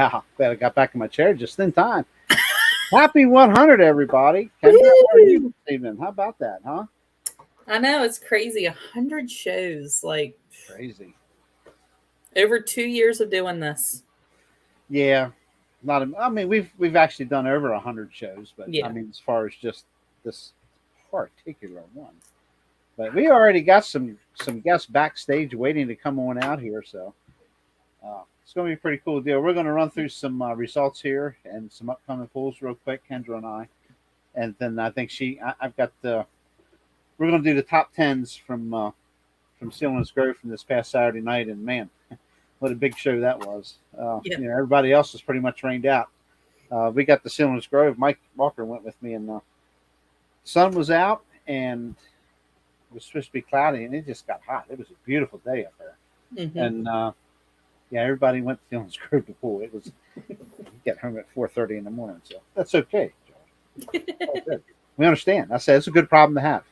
Wow, glad I got back in my chair just in time. Happy 100, everybody. Kendra, how are you this evening? How about that, huh? I know, it's crazy. 100 shows, like Crazy. over 2 years of doing this. Yeah, not. I mean, we've actually done over 100 shows, but I Yeah. mean, as far as just this particular one, but we already got some guests backstage waiting to come on out here, so it's going to be a pretty cool deal. We're going to run through some results here and some upcoming pools real quick, Kendra and I, and then I think I've got the. We're going to do the top tens from Selinsgrove from this past Saturday night, and man, what a big show that was. Yeah. Everybody else was pretty much rained out. We got the Selinsgrove. Mike Walker went with me, and the sun was out, and it was supposed to be cloudy, and it just got hot. It was a beautiful day up there, Mm-hmm. and yeah, everybody went to Selinsgrove to pool. It was get home at 4:30 in the morning, so that's okay. We understand. I said it's a good problem to have.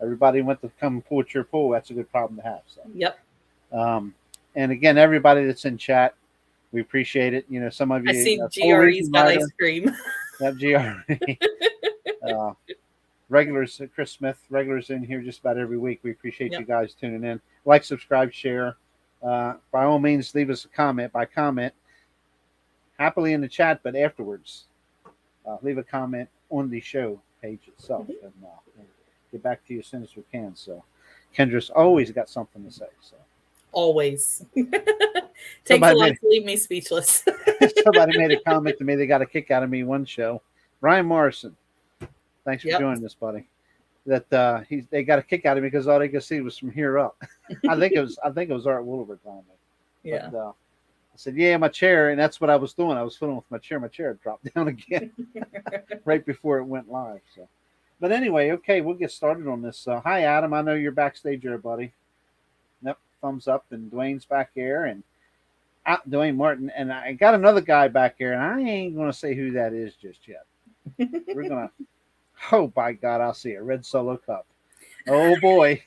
Everybody went to come pool at your pool. That's a good problem to have. So. Yep. And again, everybody that's in chat, we appreciate it. Some of you. I see GRE's got ice cream. Yep, GRE. Regulars, Chris Smith, regulars in here just about every week. We appreciate you guys tuning in. Like, subscribe, share. By all means, leave us a comment. By comment, happily in the chat, but afterwards, leave a comment on the show page itself. And we'll get back to you as soon as we can. So, Kendra's always got something to say. So. Always. Takes a lot to leave me speechless. Somebody made a comment to me. They got a kick out of me one show. Ryan Morrison. Thanks for joining us, buddy. That they got a kick out of me because all they could see was from here up. I think it was Art Woolver telling me. Yeah. But, I said, yeah, my chair, and that's what I was doing. I was fiddling with my chair. My chair dropped down again right before it went live. So, but anyway, okay, we'll get started on this. Hi, Adam. I know you're backstage here, buddy. Yep, thumbs up, and Dwayne's back here, and Dwayne Martin, and I got another guy back here, and I ain't gonna say who that is just yet. We're gonna. Oh, by God, I'll see a red solo cup. Oh, boy.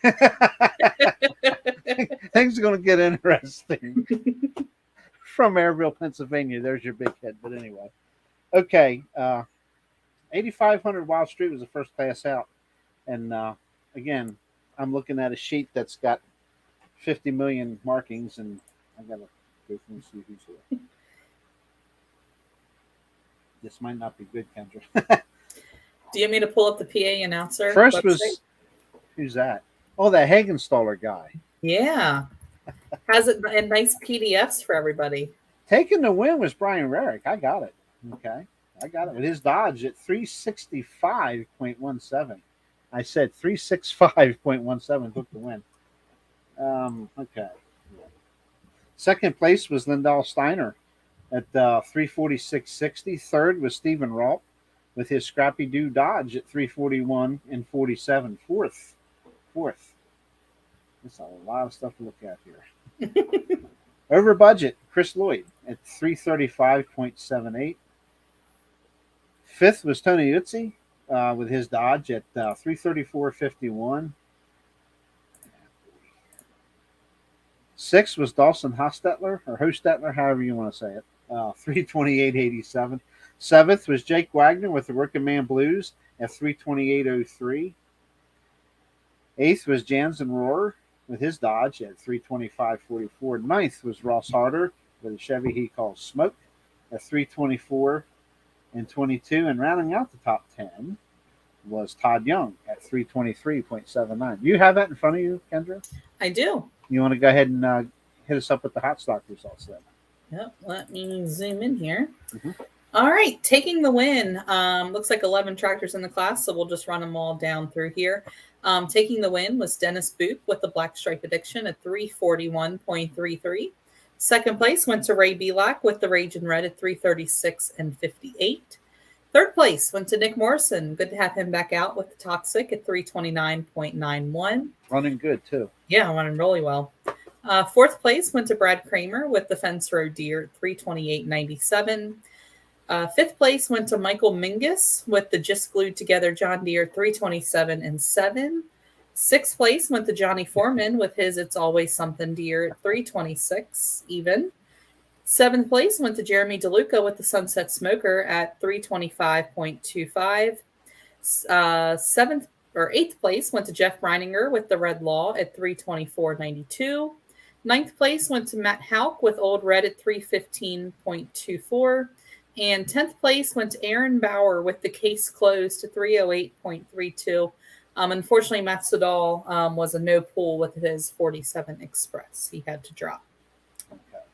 Things are going to get interesting. From Airville, Pennsylvania. There's your big head. But anyway. Okay. 8500 Wild Street was the first class out. And again, I'm looking at a sheet that's got 50 million markings. And I got to go through and see who's here. This might not be good, Kendra. Do you want me to pull up the PA announcer? First was, who's that? Oh, that Hagenstaller guy. Yeah. Has it in nice PDFs for everybody. Taking the win was Brian Rarick. I got it. Okay. I got it with his Dodge at 365.17. I said 365.17 took the win. Okay. Second place was Lindahl Steiner at 346.60. Third was Stephen Rolp with his Scrappy Doo Dodge at 341 and 47. Fourth. That's a lot of stuff to look at here. Over budget, Chris Lloyd at 335.78. Fifth was Tony Utzi with his Dodge at 334.51. Sixth was Dawson Hostetler, or Hostetler, however you want to say it, 328.87. Seventh was Jake Wagner with the Working Man Blues at 328.03. Eighth was Jansen Rohrer with his Dodge at 325.44. Ninth was Ross Harder with a Chevy he calls Smoke at 324 and 22. And rounding out the top 10 was Todd Young at 323.79. Do you have that in front of you, Kendra? I do. You want to go ahead and hit us up with the hot stock results then? Yep. Let me zoom in here. Mm-hmm. All right. Taking the win. Looks like 11 tractors in the class, so we'll just run them all down through here. Taking the win was Dennis Boop with the Black Stripe Addiction at 341.33. Second place went to Ray Belak with the Rage in Red at 336 and 58. Third place went to Nick Morrison. Good to have him back out with the Toxic at 329.91. Running good, too. Yeah, running really well. Fourth place went to Brad Kramer with the Fence Road Deer at 328.97. Fifth place went to Michael Mingus with the Just Glued Together John Deere 327 and 7. Sixth place went to Johnny Foreman with his It's Always Something Deere at 326 even. Seventh place went to Jeremy DeLuca with the Sunset Smoker at 325.25. Eighth place went to Jeff Breininger with the Red Law at 324.92. Ninth place went to Matt Hauk with Old Red at 315.24. And 10th place went to Aaron Bauer with the Case Closed to 308.32. Unfortunately, Matt Sedal was a no pull with his 47 Express. He had to drop. Okay.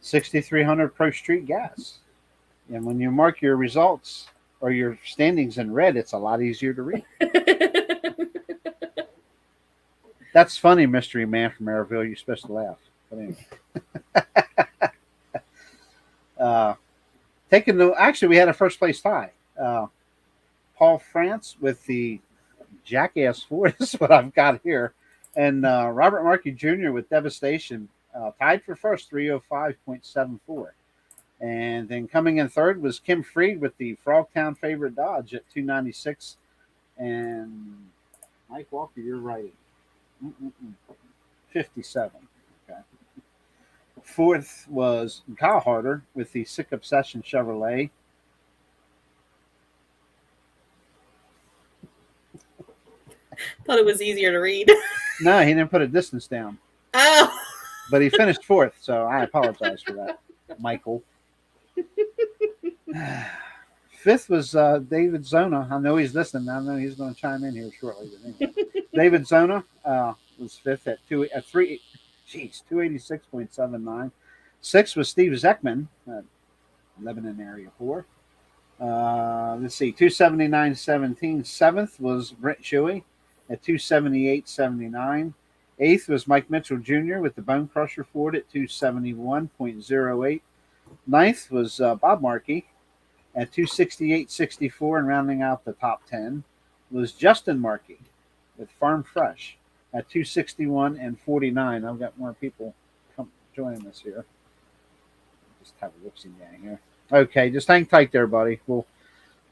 6,300 Pro Street Gas. And when you mark your results or your standings in red, it's a lot easier to read. That's funny, Mystery Man from Maryville. You're supposed to laugh. But anyway. Actually, we had a first place tie. Paul France with the Jackass 4. This is what I've got here. And Robert Markey Jr. with Devastation tied for first, 305.74. And then coming in third was Kim Freed with the Frogtown Favorite Dodge at 296. And Mike Walker, you're right. 57. Okay. Fourth was Kyle Harder with the Sick Obsession Chevrolet. Thought it was easier to read. No, he didn't put a distance down. Oh. But he finished fourth, so I apologize for that, Michael. Fifth was David Zona. I know he's listening. I know he's going to chime in here shortly. Anyway. David Zona was fifth at 286.79. Sixth was Steve Zeckman, living in Area 4. Let's see, 279.17. Seventh was Brent Shuey at 278.79. Eighth was Mike Mitchell Jr. with the Bone Crusher Ford at 271.08. Ninth was Bob Markey at 268.64, and rounding out the top 10 was Justin Markey with Farm Fresh at 261.49. I've got more people joining us here. Just have a look-see gang here. Okay, just hang tight there, buddy. We'll,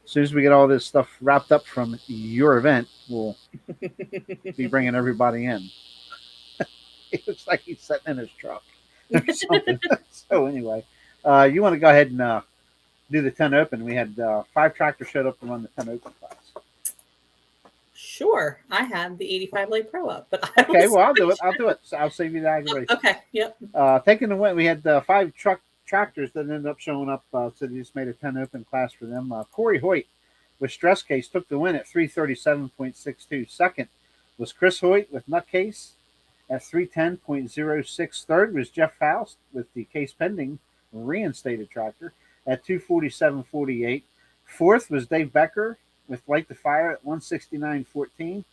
as soon as we get all this stuff wrapped up from your event, we'll be bringing everybody in. It looks like he's sitting in his truck or something. So anyway, you want to go ahead and do the 10 open. We had 5 tractors showed up to run the 10 open class. Sure. I had the 85 Late Pro up, but okay, well, I'll do it. So I'll save you the aggravation. Okay, yep. Taking the win, we had 5 tractors that ended up showing up, so they just made a 10 open class for them. Corey Hoyt with Stress Case took the win at 337.62. Second was Chris Hoyt with Nutcase at 310.06. Third was Jeff Faust with the Case Pending reinstated tractor at 247.48. Fourth was Dave Becker with Light the Fire at 169.14.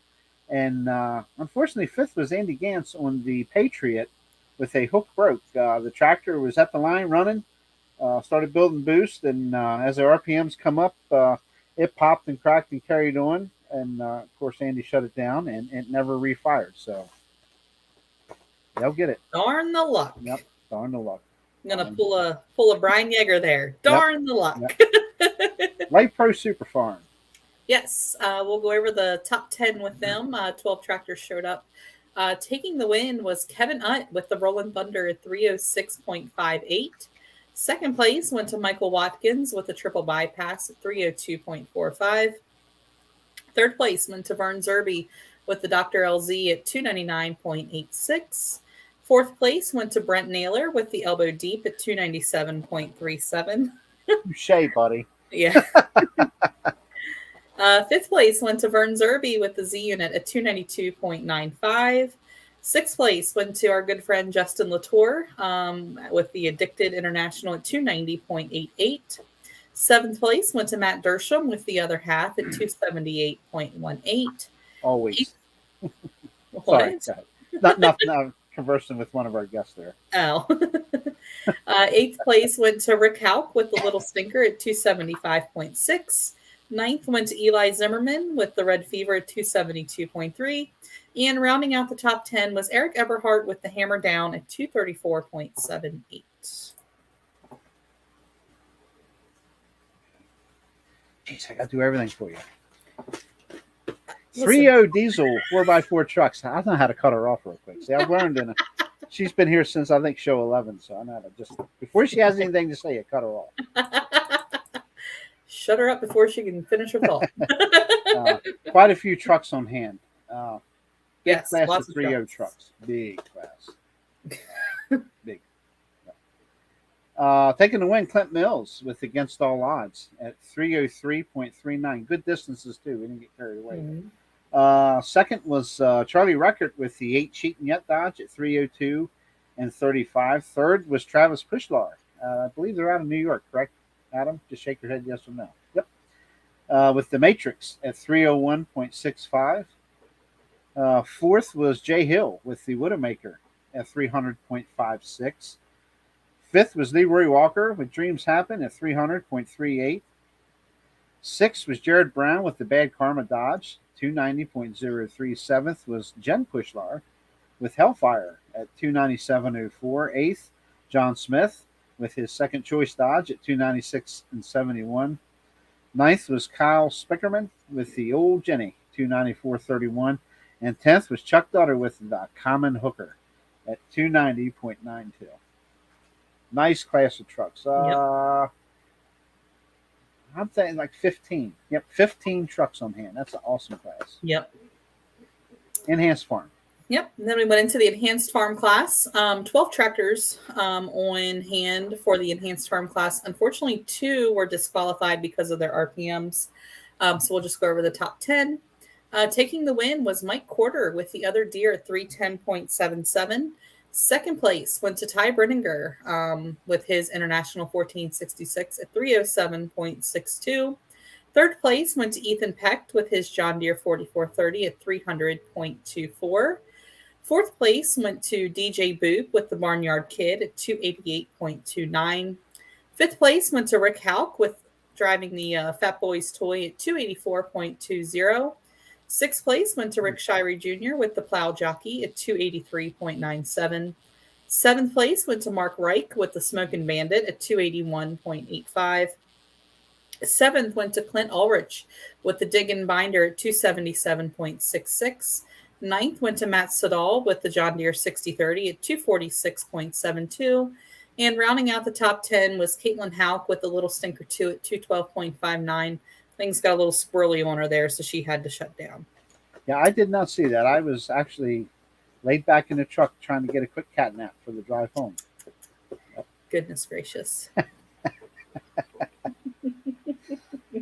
And unfortunately, fifth was Andy Gantz on the Patriot with a hook broke. The tractor was at the line running, started building boost, and as the RPMs come up, it popped and cracked and carried on. And, of course, Andy shut it down, and it never refired. So they'll get it. Darn the luck. Yep, darn the luck. I'm going to pull a Brian Yeager there. Darn the luck. Yep. Light Pro Super Farm. Yes, we'll go over the top 10 with them. 12 tractors showed up. Taking the win was Kevin Utt with the Rolling Thunder at 306.58. Second place went to Michael Watkins with the Triple Bypass at 302.45. Third place went to Vern Zerby with the Dr. LZ at 299.86. Fourth place went to Brent Naylor with the Elbow Deep at 297.37. Touche, buddy. Yeah. Fifth place went to Vern Zerby with the Z Unit at 292.95. Sixth place went to our good friend Justin Latour with the Addicted International at 290.88. Seventh place went to Matt Dersham with the Other Half at 278.18. Always. What? Sorry. Not conversing with one of our guests there. Oh. Eighth place went to Rick Hauk with the Little Stinker at 275.6. Ninth went to Eli Zimmerman with the Red Fever at 272.3. And rounding out the top 10 was Eric Eberhardt with the Hammer Down at 234.78. Jeez, I got to do everything for you. 3.0 diesel 4x4 trucks. I know how to cut her off real quick. See, I've learned in She's been here since I think show 11, so I know to just before she has anything to say, I cut her off. Shut her up before she can finish her thought. Quite a few trucks on hand. Big Yes, class lots of of 3.0 trucks. trucks. Big class. Big. Taking the win, Clint Mills with Against All Odds at 303.39. Good distances, too. We didn't get carried away. Mhm. Second was Charlie Reckert with the 8 Cheat and Yet Dodge at 302 and 35. Third was Travis Pushlar. I believe they're out of New York, correct, Adam? Just shake your head yes or no. Yep. With the Matrix at 301.65. Fourth was Jay Hill with the Widowmaker at 300.56. Fifth was Leroy Walker with Dreams Happen at 300.38. Sixth was Jared Brown with the Bad Karma Dodge, 290.03. Seventh was Jen Pushlar with Hellfire at 297.04. Eighth, John Smith with his Second Choice Dodge at 296.71. Ninth was Kyle Spickerman with the Old Jenny, 294.31. And 10th was Chuck Dutter with the Common Hooker at 290.92. Nice class of trucks. Yep. I'm saying like 15. Yep, 15 trucks on hand. That's an awesome class. Yep. Enhanced Farm. Yep. And then we went into the Enhanced Farm class. 12 tractors on hand for the Enhanced Farm class. Unfortunately, 2 were disqualified because of their RPMs. So we'll just go over the top 10. Taking the win was Mike Quarter with the Other Deer at 310.77. Second place went to Ty Brenninger with his International 1466 at 307.62. Third place went to Ethan Pecht with his John Deere 4430 at 300.24. Fourth place went to DJ Boop with the Barnyard Kid at 288.29. Fifth place went to Rick Hauk with driving the Fat Boys Toy at 284.20. Sixth place went to Rick Shirey Jr. with the Plow Jockey at 283.97. Seventh place went to Mark Reich with the Smokin' Bandit at 281.85. Seventh went to Clint Ulrich with the Diggin' Binder at 277.66. Ninth went to Matt Siddall with the John Deere 6030 at 246.72. And rounding out the top 10 was Caitlin Hauk with the Little Stinker 2 at 212.59. Things got a little squirrely on her there, so she had to shut down. Yeah, I did not see that. I was actually laid back in the truck trying to get a quick cat nap for the drive home. Goodness gracious.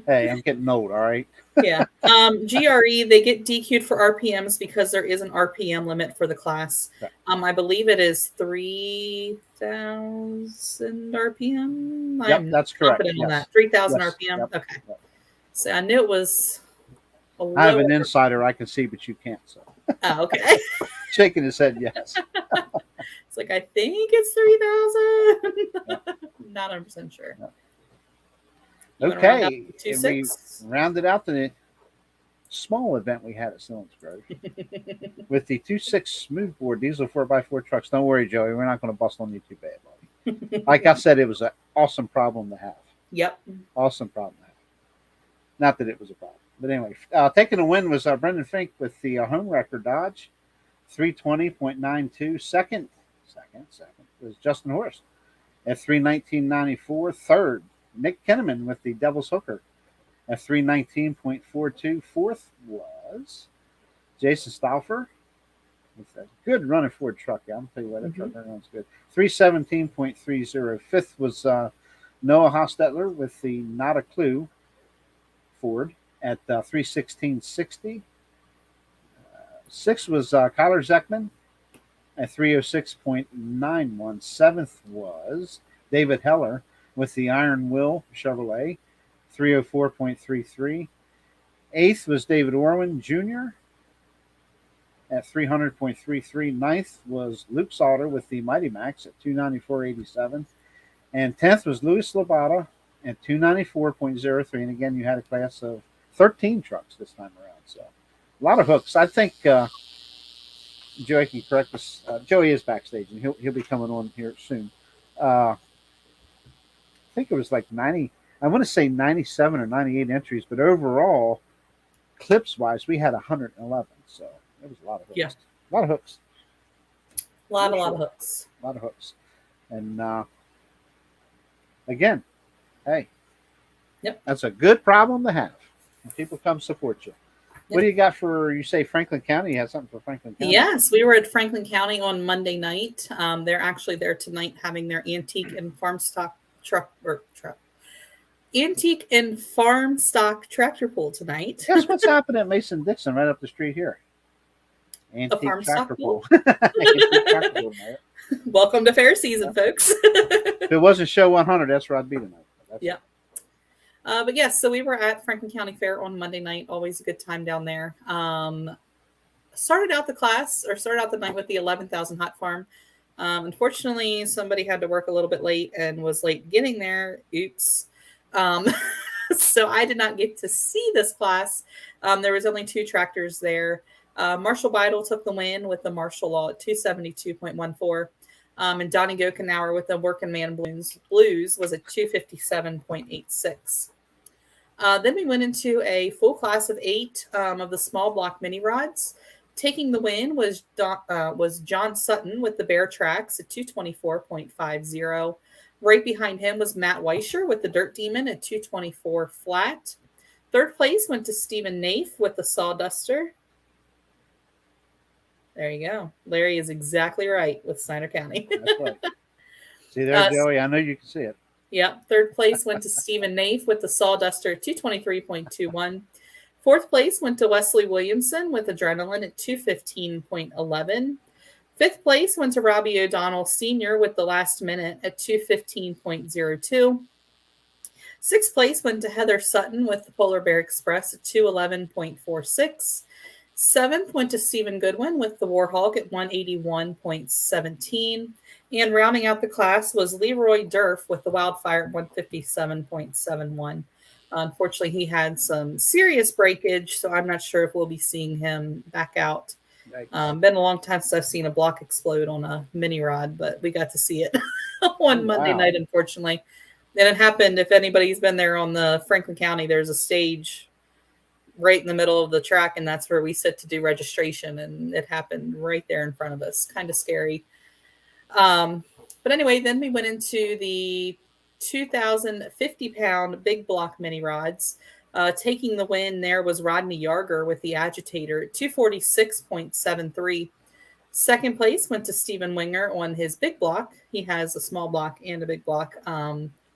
Hey, I'm getting old, all right? Yeah. GRE, they get DQ'd for RPMs because there is an RPM limit for the class. Right. I believe it is 3,000 RPM. Yep, I'm that's correct. confident on Yes. that. 3,000 Yes. RPM. Yep. Okay. Yep. So I knew it was a I have lower. an insider I can see, but you can't. So Oh, okay. shaking his head, yes. It's like, I think it's 3,000. Not 100% sure. Yep. You wanna round out Okay, the and we 2-6? rounded out the small event we had at Selinsgrove with the 2.6 smoothbore diesel 4x4 trucks. Don't worry, Joey, we're not going to bust on you too bad, buddy. Like I said, it was an awesome problem to have. Yep. Awesome problem to have. Not that it was a problem, but anyway, taking the win was Brendan Fink with the home record Dodge, 320.92. Second was Justin Horst at 319.94. Third, Nick Kinneman with the Devil's Hooker at 319.42. Fourth was Jason Stauffer with a good running Ford truck. Yeah, I'm telling you what, that truck runs good. 317.30. Fifth was Noah Hostetler with the Not a Clue Ford at 316.60. Sixth was Kyler Zeckman at 306.91. Seventh was David Heller with the Iron Will Chevrolet, 304.33. Eighth was David Orwin Jr. at 300.33. Ninth was Luke Sauter with the Mighty Max at 294.87. And 10th was Louis Labata at 294.03. And again, you had a class of 13 trucks this time around. So a lot of hooks. I think Joey can correct us. Joey is backstage, and he'll be coming on here soon. I think it was like 90. I want to say 97 or 98 entries, but overall, clips wise, we had 111. So it was a lot of hooks. Yeah. A lot of hooks. A lot For of sure. hooks. A lot of hooks. And again, hey, Yep. that's a good problem to have. When people come support you. What Yep. do you got for, you say Franklin County? You have something for Franklin County? Yes, we were at Franklin County on Monday night. They're actually there tonight having their antique and farm stock antique and farm stock tractor pull tonight. Guess what's happening at Mason-Dixon right up the street here? A Antique farm tractor stock pull. pull. Antique tractor pull, man. Welcome to fair season, folks. If it wasn't show 100, that's where I'd be tonight. Yeah. But yes, so we were at Franklin County Fair on Monday night. Always a good time down there. Started out the night with the 11,000 hot farm. Unfortunately, somebody had to work a little bit late and was late getting there. Oops. So I did not get to see this class. There was only 2 tractors there. Marshall Beidel took the win with the Marshall Law at 272.14. And Donnie Gokenauer with the Working Man Blues was at 257.86. Then we went into a full class of 8 of the small block mini rods. Taking the win was John Sutton with the Bear Tracks at 224.50. Right behind him was Matt Weischer with the Dirt Demon at 224 flat. Third place went to Stephen Naif with the Sawduster. There you go. Larry is exactly right with Snyder County. That's right. See there, Joey? I know you can see it. Yep. Third place went to Stephen Naif with the Sawduster at 223.21. Fourth place went to Wesley Williamson with Adrenaline at 215.11. Fifth place went to Robbie O'Donnell Sr. with the Last Minute at 215.02. Sixth place went to Heather Sutton with the Polar Bear Express at 211.46. Seventh went to Stephen Goodwin with the Warhawk at 181.17. And rounding out the class was Leroy Durf with the Wildfire at 157.71. Unfortunately, he had some serious breakage, so I'm not sure if we'll be seeing him back out. Been a long time since I've seen a block explode on a mini rod, but we got to see it on Monday night, unfortunately. And it happened, if anybody's been there on the Franklin County, there's a stage right in the middle of the track, and that's where we sit to do registration, and it happened right there in front of us. Kind of scary. But anyway, then we went into the 2,050-pound big block mini rods. Taking the win there was Rodney Yarger with the Agitator at 246.73. Second place went to Stephen Winger on his big block. He has a small block and a big block.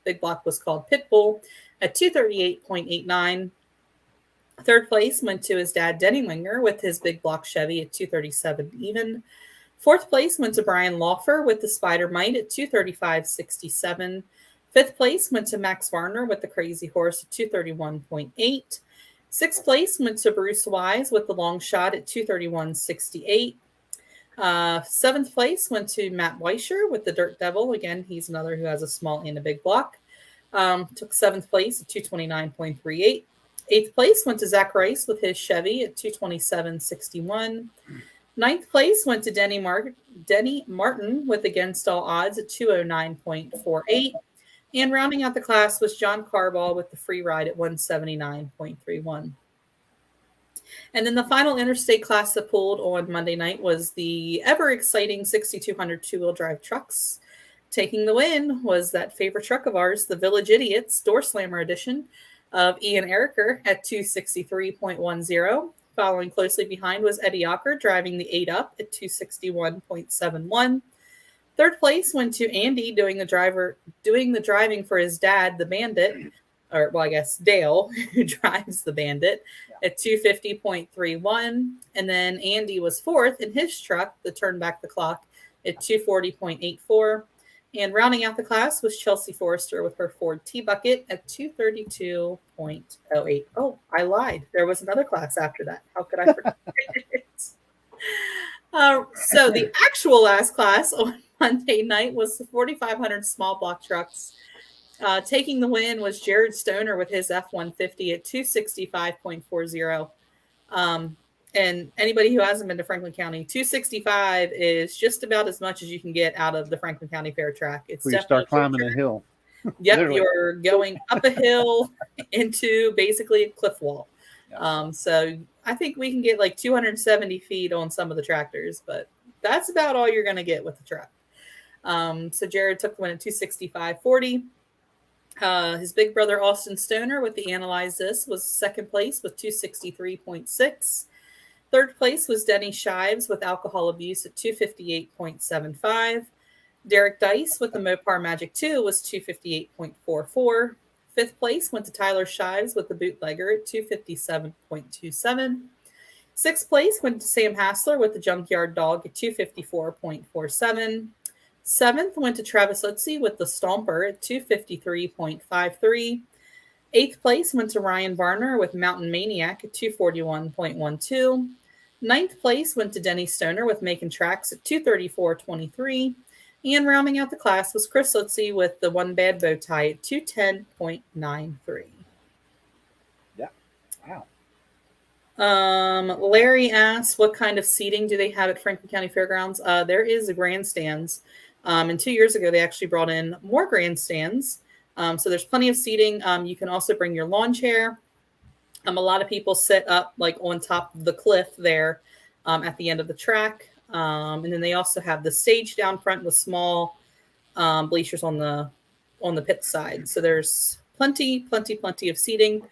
Big block was called Pitbull at 238.89. Third place went to his dad, Denny Winger, with his big block Chevy at 237 even. Fourth place went to Brian Laufer with the Spider Mite at 235.67. Fifth place went to Max Varner with the Crazy Horse at 231.8. Sixth place went to Bruce Wise with the Long Shot at 231.68. Seventh place went to Matt Weischer with the Dirt Devil. Again, he's another who has a small and a big block. Took seventh place at 229.38. Eighth place went to Zach Rice with his Chevy at 227.61. Ninth place went to Denny Martin with Against All Odds at 209.48. And rounding out the class was John Carball with the Free Ride at 179.31. And then the final interstate class that pulled on Monday night was the ever-exciting 6,200 two-wheel drive trucks. Taking the win was that favorite truck of ours, the Village Idiots Door Slammer Edition of Ian Ericker at 263.10. Following closely behind was Eddie Ocker driving the 8-up at 261.71. Third place went to Andy doing the driving for his dad, the Bandit, or well, I guess Dale, who drives the Bandit, at 250.31. And then Andy was fourth in his truck, the Turn Back the Clock, at 240.84. And rounding out the class was Chelsea Forrester with her Ford T-Bucket at 232.08. Oh, I lied. There was another class after that. How could I forget it? So the actual last class on Monday night was the 4,500 small block trucks. Taking the win was Jared Stoner with his F-150 at 265.40. And anybody who hasn't been to Franklin County, 265 is just about as much as you can get out of the Franklin County Fair track. It's Where you start climbing a hill. Yep, you're going up a hill into basically a cliff wall. Yeah. So I think we can get like 270 feet on some of the tractors, but That's about all you're going to get with the track. So Jared took the win at 265.40. His big brother Austin Stoner with the Analyze This was second place with 263.6. Third place was Denny Shives with Alcohol Abuse at 258.75. Derek Dice with the Mopar Magic 2 was 258.44. Fifth place went to Tyler Shives with the Bootlegger at 257.27. Sixth place went to Sam Hassler with the Junkyard Dog at 254.47. Seventh went to Travis Litzy with the Stomper at 253.53. Eighth place went to Ryan Varner with Mountain Maniac at 241.12. Ninth place went to Denny Stoner with Making Tracks at 234.23. And rounding out the class was Chris Litzy with the One Bad Bow Tie at 210.93. Yeah. Wow. Larry asks, what kind of seating do they have at Franklin County Fairgrounds? There is a grandstands. And 2 years ago, they actually brought in more grandstands. So there's plenty of seating. You can also bring your lawn chair. A lot of people sit up like on top of the cliff there at the end of the track. And then they also have the stage down front with small bleachers on the pit side. So there's plenty of seating.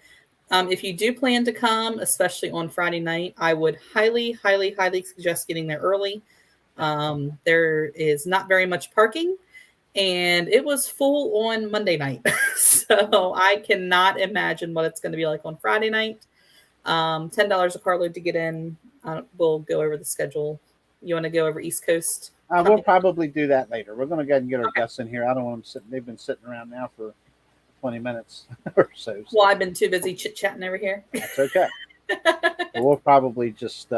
If you do plan to come, especially on Friday night, I would highly suggest getting there early. There is not very much parking, and it was full on Monday night. So I cannot imagine what it's going to be like on Friday night. $10 a carload to get in. We'll go over the schedule. You want to go over East Coast? We'll probably do that later. We're going to go ahead and get our guests in here. I don't want them sitting. They've been sitting around now for 20 minutes or so. Well, I've been too busy chit-chatting over here. That's okay. We'll probably just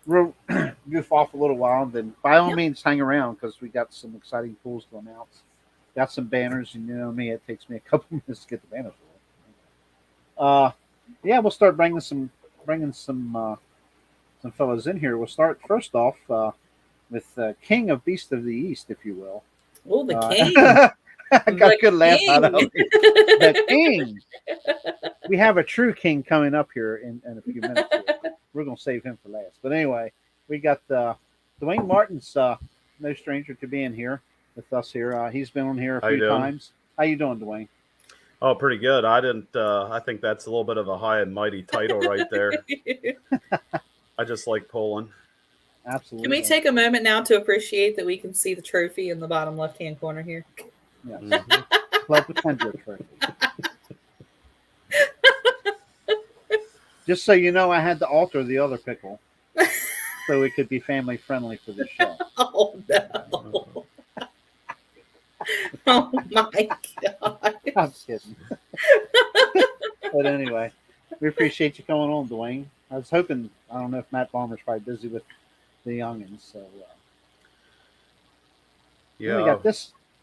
goof off a little while, and then by all means hang around because we got some exciting pools to announce. Got some banners, and you know me, it takes me a couple minutes to get the banners rolling. Yeah, we'll start bringing some fellas in here. We'll start first off with King of Beast of the East, if you will. Oh, the King. I got a good laugh out of it. The King. We have a true king coming up here in a few minutes. Here. We're going to save him for last. But anyway, we got Dwayne Martin's no stranger to being here with us here. He's been on here a few times. How you doing, Dwayne? Oh, pretty good. I think that's a little bit of a high and mighty title right there. I just like pulling. Absolutely. Can we take a moment now to appreciate that we can see the trophy in the bottom left-hand corner here? Yes. Klub Kendra trophy. Just so you know, I had to alter the other pickle so it could be family friendly for this show. Oh no! Oh my god! I'm kidding. But anyway, we appreciate you coming on, Dwayne. I was hoping, I don't know if Matt Balmer's probably busy with the youngins, so yeah.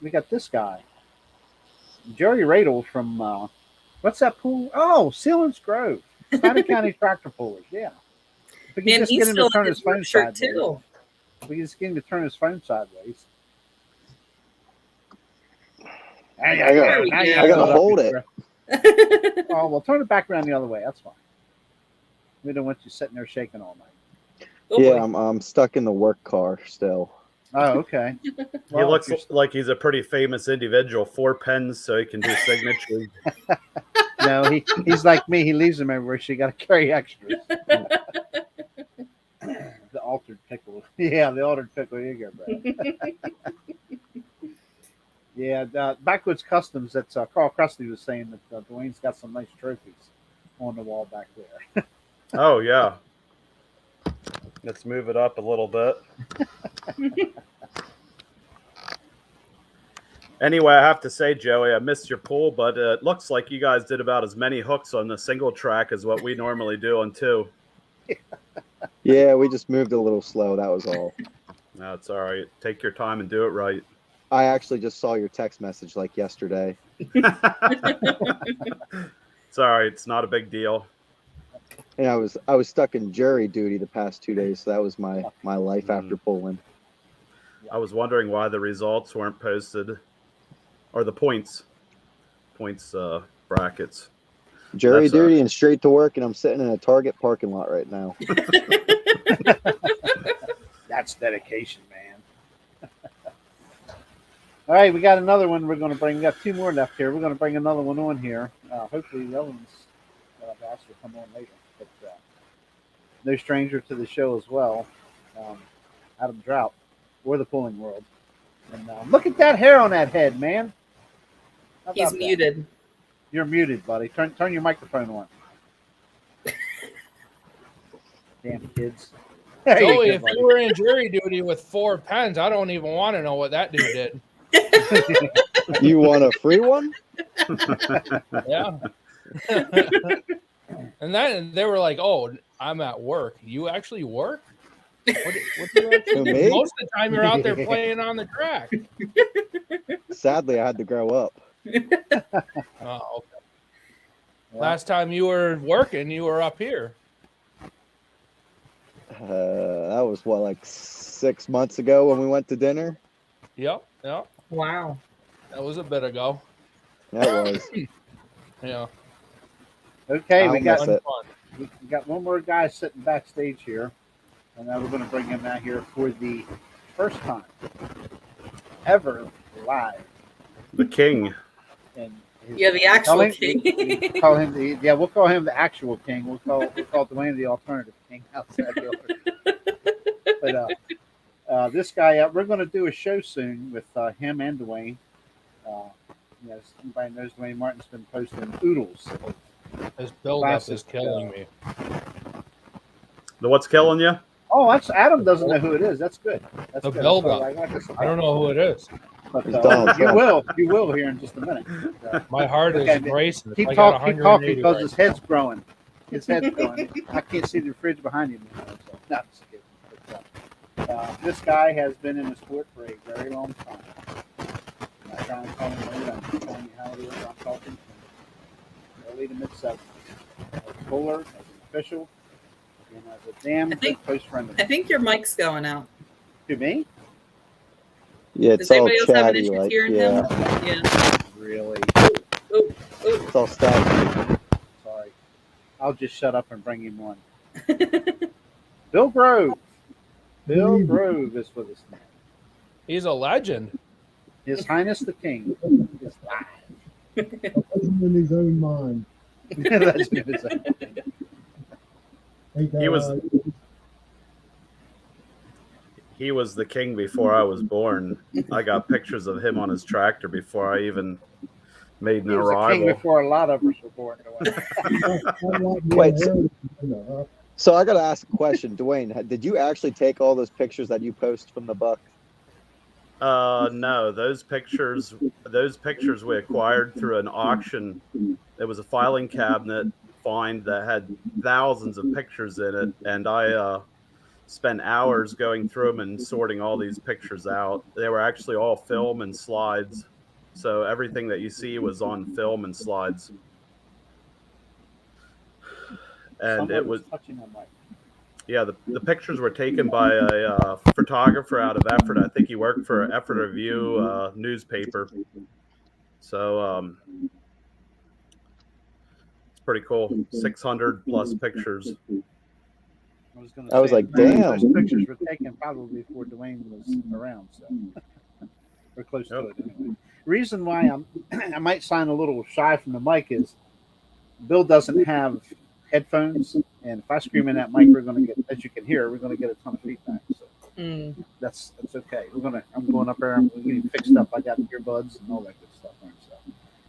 We got this guy, Jerry Radel from what's that pool? Oh, Selinsgrove, County Tractor Pullers. Yeah, we can just get him to turn his phone sideways. Too. We can just get him to turn his phone sideways. I gotta hold it. Oh well, turn it back around the other way. That's fine. We don't want you sitting there shaking all night. Yeah, I'm stuck in the work car still. Oh, okay. Well, he looks like he's a pretty famous individual. 4 pens so he can do signatures. No, he's like me. He leaves them everywhere, so you got to carry extras. The altered pickle. Yeah, the altered pickle. You go, bro. Yeah, Backwoods Customs. That's Carl Crusty was saying that Dwayne's got some nice trophies on the wall back there. Oh yeah. Let's move it up a little bit. Anyway, I have to say, Joey, I missed your pool, but it looks like you guys did about as many hooks on the single track as what we normally do on 2. Yeah, we just moved a little slow. That was all. That's all right. Take your time and do it right. I actually just saw your text message like yesterday. It's all right. It's not a big deal. And I was stuck in jury duty the past 2 days, so that was my life after pulling. I was wondering why the results weren't posted, or the points brackets. Jury duty and straight to work, and I'm sitting in a Target parking lot right now. That's dedication, man. All right, we got another one we're going to bring. We got 2 more left here. We're going to bring another one on here. Hopefully the other ones that I've asked will come on later. But no stranger to the show as well, Adam Drought, or the Pulling World. And look at that hair on that head, man. How He's about that? muted. You're muted, buddy. Turn your microphone on. Damn kids. There you Joey, go, if buddy. you were in jury duty with 4 pens, I don't even want to know what that dude did. You want a free one? Yeah. And then they were like, "Oh, I'm at work. You actually work? What do you actually Who, do? me? Most of the time you're out there playing on the track." Sadly, I had to grow up. Oh, okay. Last time you were working, you were up here. That was what, like 6 months ago when we went to dinner. Yep. Wow. That was a bit ago. That was. Yeah. Okay, we I'll got miss it. we got one more guy sitting backstage here, and now we're going to bring him out here for the first time ever live. The king. And Yeah, the actual king. we'll call him the actual king. We'll call Dwayne the alternative king outside the order. But this guy, we're going to do a show soon with him and Dwayne. Anybody knows Dwayne Martin's been posting oodles. This build-up is killing me. What's killing you? Oh, that's Adam doesn't know who it is. That's good. That's The good. build-up. I don't know who it is. But It's Donald Trump. you will here in just a minute. My heart is Okay, racing. Keep I got talking 180 because right his head's growing. His head's growing. I can't see the fridge behind him. So, no, just kidding. But, this guy has been in the sport for a very long time. I'm not trying to call him later. I'm just telling you how it is. I'm talking from early to mid-70s. As a bowler, as an official, and as a damn good close friend of I mine. think your mic's going out. To me? Yeah, Does it's all anybody else have an chatty. issue Like, hearing yeah, him? Yeah. Really? Oh. it's all static. Sorry. I'll just shut up and bring him on. Bill Grove. Bill Grove is with us now. He's a legend. His Highness the King is live. in his own mind. That's good as that. He was the king before I was born. I got pictures of him on his tractor before I even made an He was a king arrival. before a lot of us were born. Wait, so I got to ask a question. Dwayne, did you actually take all those pictures that you post from the buck? No, those pictures we acquired through an auction. It was a filing cabinet find that had thousands of pictures in it, and I spent hours going through them and sorting all these pictures out. They were actually all film and slides, so everything that you see was on film and slides. And Somebody it was touching on my. yeah, the pictures were taken by a photographer out of Effort. I think he worked for Effort Review newspaper. So it's pretty cool. 600 plus pictures. I was like, damn. Those pictures were taken probably before Dwayne was around, so we're close to it anyway. Reason why I might sound a little shy from the mic is Bill doesn't have headphones, and if I scream in that mic, we're going to get, as you can hear, we're going to get a ton of feedback. So that's okay. I'm going up there. I'm getting fixed up. I got earbuds and all that good stuff. So,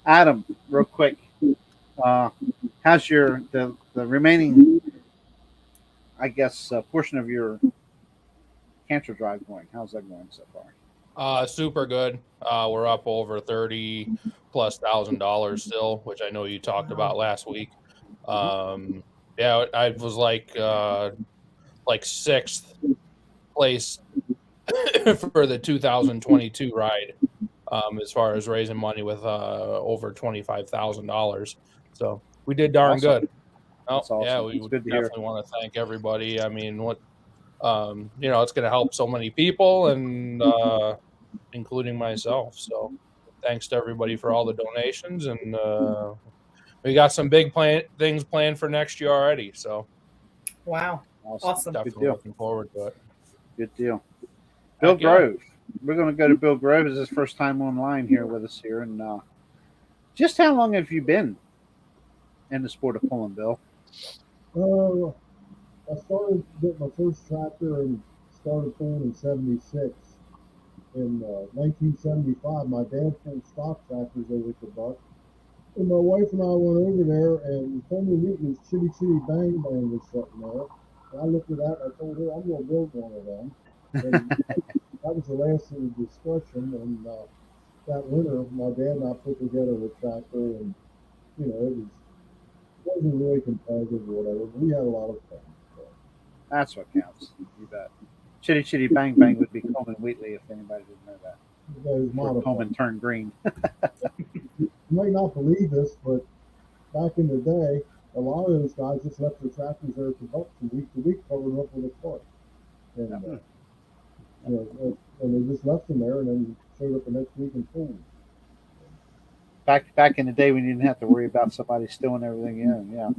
Adam, real quick, how's the remaining, I guess, portion of your cancer drive going? How's that going so far? Super good. We're up over $30,000+ still, which I know you talked about last week. Yeah, I was like sixth place for the 2022 ride, as far as raising money with over $25,000. So we did darn good. Oh, That's awesome. Yeah, we would definitely want to thank everybody. I mean, it's going to help so many people, and including myself. So thanks to everybody for all the donations, and we got some big things planned for next year already. So wow, awesome. Definitely looking forward to it. Good deal. Bill Heck yeah. Grove. We're going to go to Bill Grove. It's his first time online here with us here. And just how long have you been in the sport of pulling, Bill? I started with my first tractor and started pulling in '76. In 1975, my dad pulled stock tractors over at the Buck. And my wife and I went over there, and Thunder Wheatley's Chitty Chitty Bang Bang was sitting there. And I looked at that, and I told her, I'm going to build one of them. And that was the last of the discussion. And that winter, my dad and I put together a tractor, and, you know, wasn't really competitive or whatever, but we had a lot of fun. So. That's what counts. You bet. Chitty Chitty Bang Bang would be Coleman Wheatley if anybody didn't know that. That was Before Coleman turned green. You might not believe this, but back in the day, a lot of those guys just left their tractors there at the Buck from week to week, covered up with a cart. And, you know, and they just left them there and then showed up the next week and pulled. Back in the day when you didn't have to worry about somebody stealing everything in, yeah.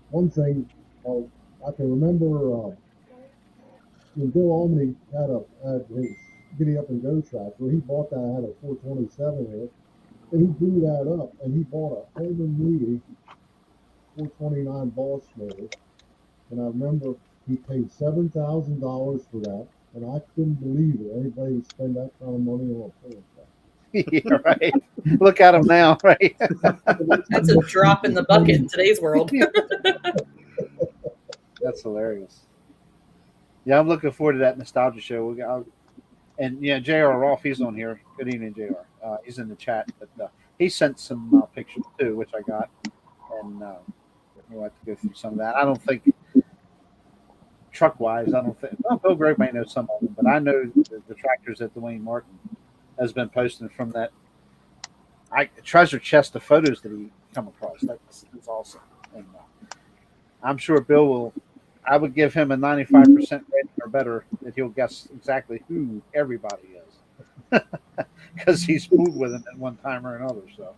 One thing I can remember when Bill Almany had his Giddy Up and Go tractor, he bought that, had a 427 in it, and he blew that up, and he bought a Coleman Wheatley 429 Boss motor, and I remember he paid $7,000 for that, and I couldn't believe it. Anybody would spend that kind of money on a pulling tractor. Yeah, right. Look at him now, right? That's a drop in the bucket in today's world. That's hilarious. Yeah, I'm looking forward to that nostalgia show. And yeah, JR Rolfe, he's on here. Good evening, JR. He's in the chat, but he sent some pictures too, which I got, and we'll have to go through some of that. I don't think truck wise, well, Bill Grove may know some of them, but I know the tractors that Dwayne Martin has been posting from that treasure chest of photos that he come across. That's awesome. And I'm sure Bill will. I would give him a 95% rating or better that he'll guess exactly who everybody is, because he's fooled with him at one time or another. So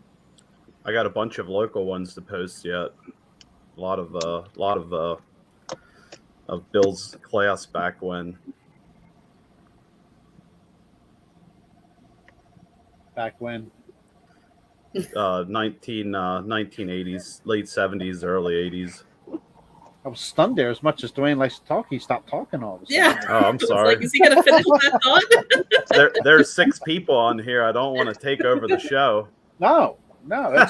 I got a bunch of local ones to post yet. A lot of Bill's class back when. Back when? 1980s, late 70s, early 80s. I was stunned there. As much as Dwayne likes to talk, he stopped talking all of a sudden. Yeah. Oh, I'm sorry. Like, is he going to finish that thought? There's 6 people on here. I don't want to take over the show. No.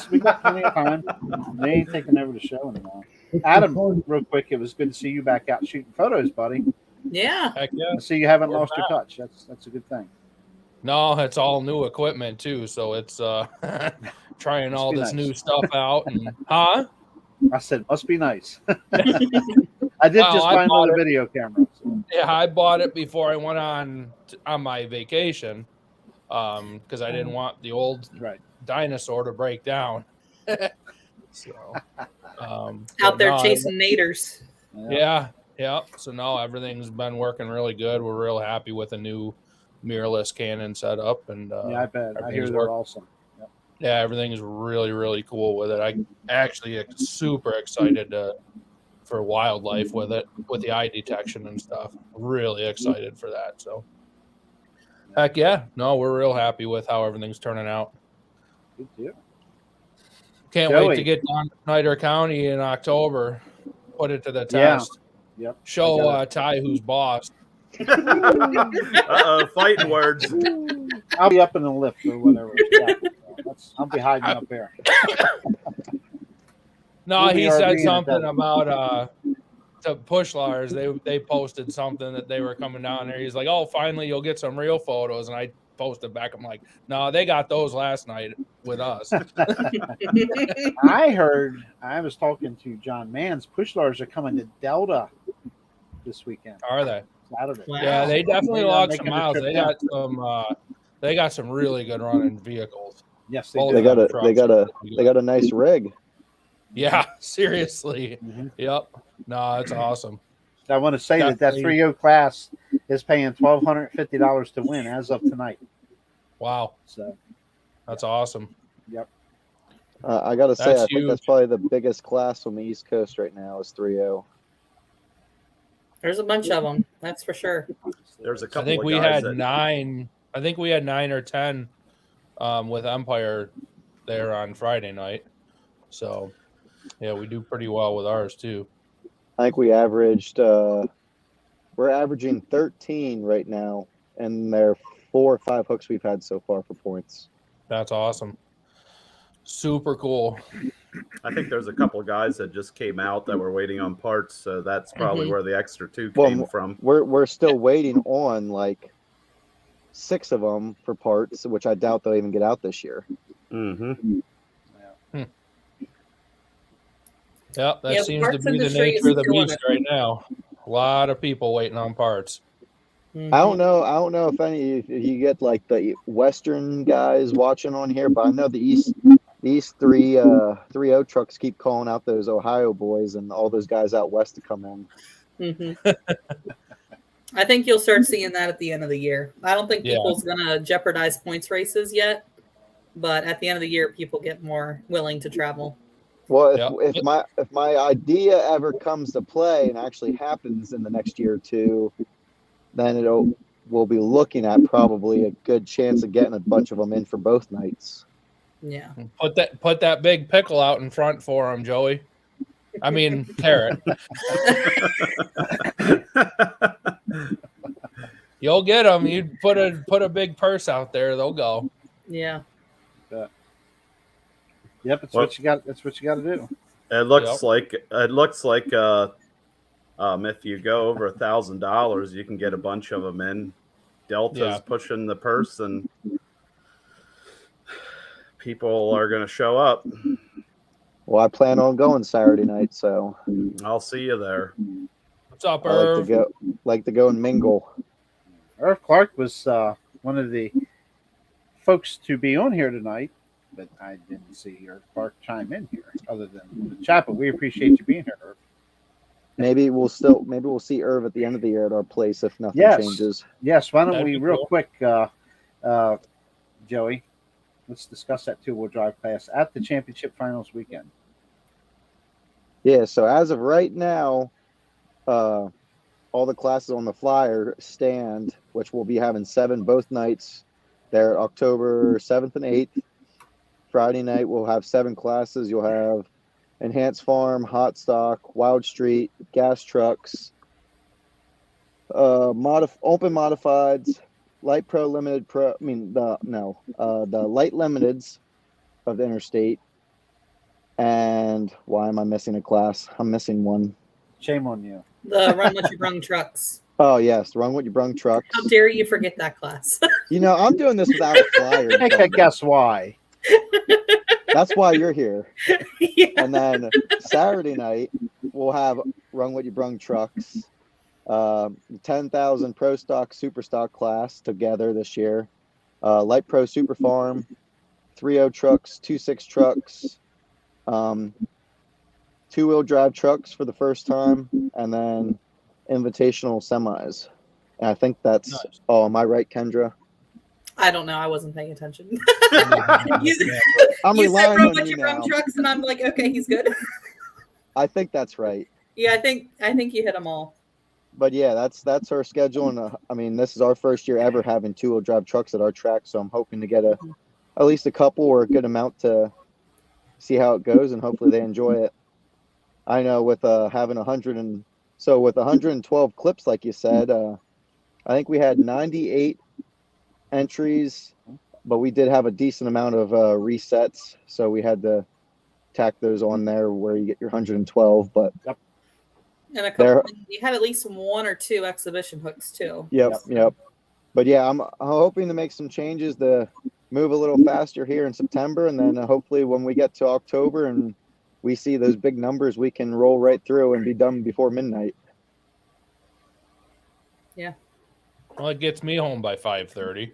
We got plenty of time. They ain't taking over the show anymore. Adam, real quick, it was good to see you back out shooting photos, buddy. Yeah. Heck yeah. I see you haven't lost your touch. That's a good thing. No, it's all new equipment too, so it's trying all this new stuff out. And I said, must be nice. I did just buy another video camera. So. Yeah, I bought it before I went on my vacation because I didn't want the old dinosaur to break down. So out there chasing naders. Yeah. So now everything's been working really good. We're real happy with a new mirrorless Canon setup, and yeah, I bet. I hear they're awesome. Yep. Yeah, everything is really, really cool with it. I actually am super excited for wildlife with it, with the eye detection and stuff. Really excited for that. So, heck yeah. No, we're real happy with how everything's turning out. Good deal. Can't wait to get down to Snyder County in October. Put it to the test. Yeah. Yep. Show Ty who's boss. Fighting words. I'll be up in the lift or whatever. I'll be hiding up there. No, he said something about the push lars. They posted something that they were coming down there. He's like, "Oh, finally you'll get some real photos." And I posted back. I'm like, "No, they got those last night with us." I was talking to John Mans. Push lars are coming to Delta this weekend. Are they? Saturday. Wow. Yeah, they definitely logged some miles. They got some really good running vehicles. Yes, they got a nice rig. Yeah, seriously. Mm-hmm. Yep. No, it's awesome. I want to say that 3.0 class is paying $1,250 to win as of tonight. Wow. So that's awesome. Yep. I got to say, That's I think that's huge. probably the biggest class on the East Coast right now is 3.0. There's a bunch of them, that's for sure. There's a I couple think of we guys had that 9. I think we had 9 or 10 with Empire there on Friday night. So, yeah, we do pretty well with ours too. I think we averaged, we're averaging 13 right now, and there are 4 or 5 hooks we've had so far for points. That's awesome. Super cool. I think there's a couple of guys that just came out that were waiting on parts, so that's probably Mhm. where the extra 2 Well, came from. We're still waiting on like 6 of them for parts, which I doubt they'll even get out this year. Mm-hmm. Yeah, that Yeah, the seems to parts be the industry nature of is the killing beast it. right now. A lot of people waiting on parts. Mhm. I don't know if if you get like the Western guys watching on here, but I know the East 3.0 trucks keep calling out those Ohio boys and all those guys out west to come in. Mhm. I think you'll start seeing that at the end of the year. I don't think Yeah. people's gonna jeopardize points races yet, but at the end of the year, people get more willing to travel. Well, Yep. if my idea ever comes to play and actually happens in the next year or two, then we'll be looking at probably a good chance of getting a bunch of them in for both nights. Yeah. Put that big pickle out in front for him, Joey. I mean, carrot. You'll get them. You put a big purse out there, they'll go. Yeah. Yep, it's what you got. That's what you got to do. It looks like if you go over $1,000, you can get a bunch of them in. Delta's pushing the purse, and people are going to show up. Well, I plan on going Saturday night, so I'll see you there. What's up, I Irv? like to go and mingle. Irv Clark was one of the folks to be on here tonight, but I didn't see Irv Clark chime in here other than the chat. But we appreciate you being here, Irv. Maybe we'll see Irv at the end of the year at our place if nothing changes. Yes. Why don't That'd we be real cool. quick, Joey? Let's discuss that 2-wheel drive class at the championship finals weekend. Yeah. So as of right now, all the classes on the flyer stand, which we'll be having 7 both nights. They're October 7th and 8th. Friday night we'll have 7 classes. You'll have Enhanced Farm, Hot Stock, Wild Street, Gas Trucks, Open Modifieds, Light Pro Limited Pro. I mean the Light Limiteds of the Interstate. And why am I missing a class? I'm missing one. Shame on you. The Run What You Brung trucks. Oh yes, Run What You Brung trucks. How dare you forget that class? You know, I'm doing this without a flyer. Okay, guess why? That's why you're here. Yeah. And then Saturday night we'll have Run What You Brung trucks, 10,000 Pro Stock Super Stock class together this year, Light Pro Super Farm, 3.0 trucks, 2.6 trucks, 2-wheel drive trucks for the first time, and then invitational semis. And I think that's Nice. Oh, am I right, Kendra? I don't know. I wasn't paying attention. I'm you said relying Run on What you You Brung now. trucks, and I'm like, okay, he's good. I think that's right. Yeah, I think you hit them all. But yeah, that's our schedule, and I mean, this is our first year ever having 2-wheel drive trucks at our track, so I'm hoping to get at least a couple or a good amount to see how it goes, and hopefully they enjoy it. I know with having 112 clips, like you said, I think we had 98 entries, but we did have a decent amount of resets, so we had to tack those on there where you get your 112. But And a couple. You had at least 1 or 2 exhibition hooks too. Yep. But yeah, I'm hoping to make some changes to move a little faster here in September, and then hopefully when we get to October and we see those big numbers, we can roll right through and be done before midnight. Yeah. Well, it gets me home by 5:30.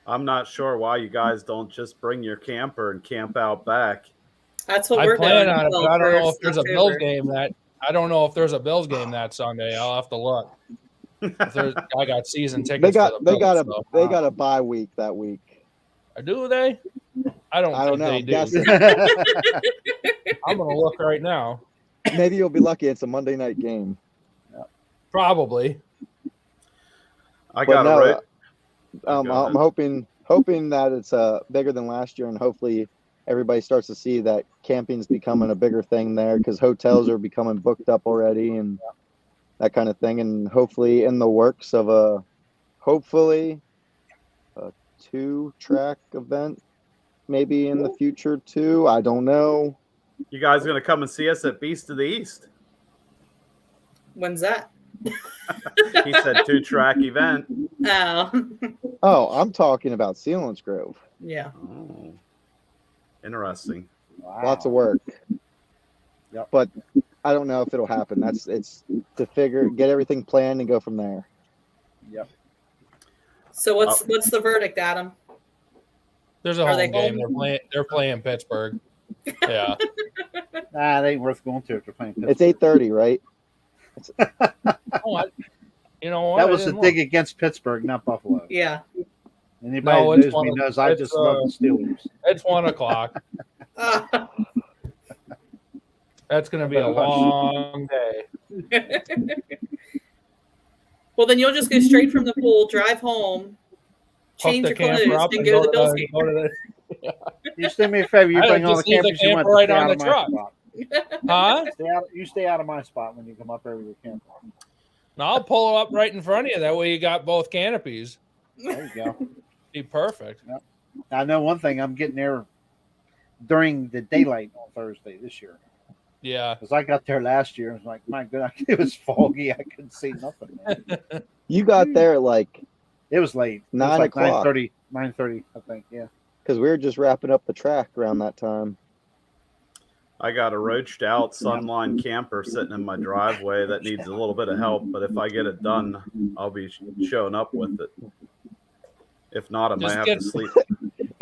I'm not sure why you guys don't just bring your camper and camp out back. That's what I we're plan doing. on it, but I don't know if there's a Bills October. game that Sunday. I'll have to look. I got season tickets. They got for the Bills, a bye week that week. Do they? I don't think know. they I'm do. guessing. I'm gonna look right now. Maybe you'll be lucky. It's a Monday night game. Probably. I But got no, a I'm hoping that it's bigger than last year, and hopefully everybody starts to see that camping's becoming a bigger thing there, because hotels are becoming booked up already and that kind of thing. And hopefully in the works of a 2-track event maybe in the future too. I don't know. You guys gonna come and see us at Beast of the East? When's that? He said 2-track event. Oh. Oh, I'm talking about Selinsgrove. Yeah. Oh, interesting. Wow. Lots of work. Yep. But I don't know if it'll happen. It's to get everything planned and go from there. Yep. So what's the verdict, Adam? There's a Are they home game. home? They're playing Pittsburgh. Yeah. It ain't worth going to if they're playing Pittsburgh. It's 8:30, right? Oh, you know what? That was a dig against Pittsburgh, not Buffalo. Yeah. Anybody No, who it's knows me knows I just love the Steelers. It's 1:00. That's going to be a long day. Well, then you'll just go straight from the pool, drive home, change Hook your the camper clothes, up and go to the Bills game. go to You do me a favor. You I bring all the just leave the campers you want. camper right Stay on out the of my truck. spot. Huh? You stay out of my spot when you come up there with your camper. No, I'll pull up right in front of you. That way you got both canopies. There you go. Be perfect. Yep. I know one thing. I'm getting there during the daylight on Thursday this year. Yeah. Because I got there last year. I was like, my God, it was foggy. I couldn't see nothing. Man. You got there at like It was late. It 9 was like o'clock. 9:30, I think. Yeah. Because we were just wrapping up the track around that time. I got a roached out Sunline camper sitting in my driveway that needs a little bit of help, but if I get it done, I'll be showing up with it. If not, I might have to sleep.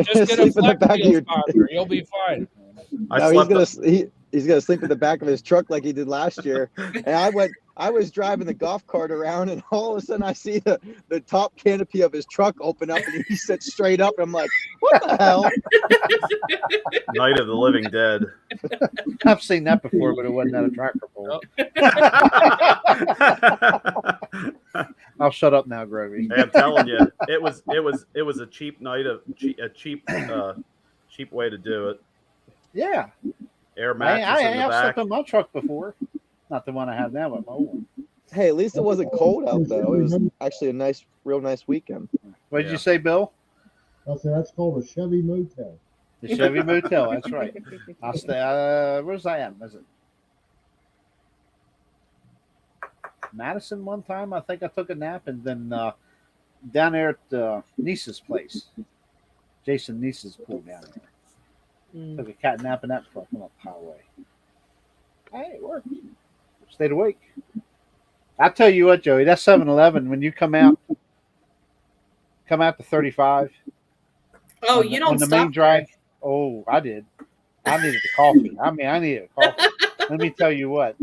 Just get a Sleep in the back of your. sponsor. You'll be fine. He's gonna sleep in the back of his truck like he did last year. And I was driving the golf cart around, and all of a sudden I see the top canopy of his truck open up, and he sits straight up. And I'm like, what the hell? Night of the Living Dead. I've seen that before, but it wasn't at a tractor pull. I'll shut up now, Grovey. Hey, I'm telling you, it was a cheap night of cheap way to do it. Yeah. Air mattress in the I've back. slept in my truck before. Not the one I have now, but my old one. Hey, at least it wasn't cold out though. It was actually a real nice weekend. What did you say, Bill? I said that's called a Chevy motel. The Chevy Motel. That's right. I'll stay. Where's I at? Was it Madison one time? I think I took a nap, and then down there at Niece's place, Jason Niece's pool down there. Took a cat nap in that truck on the highway. Hey, it worked. Stayed awake. I tell you what, Joey, that 7-Eleven, when you come out to 35. Oh, you don't on the stop main drive. Oh, I did. I needed the coffee. I needed a coffee. Let me tell you what,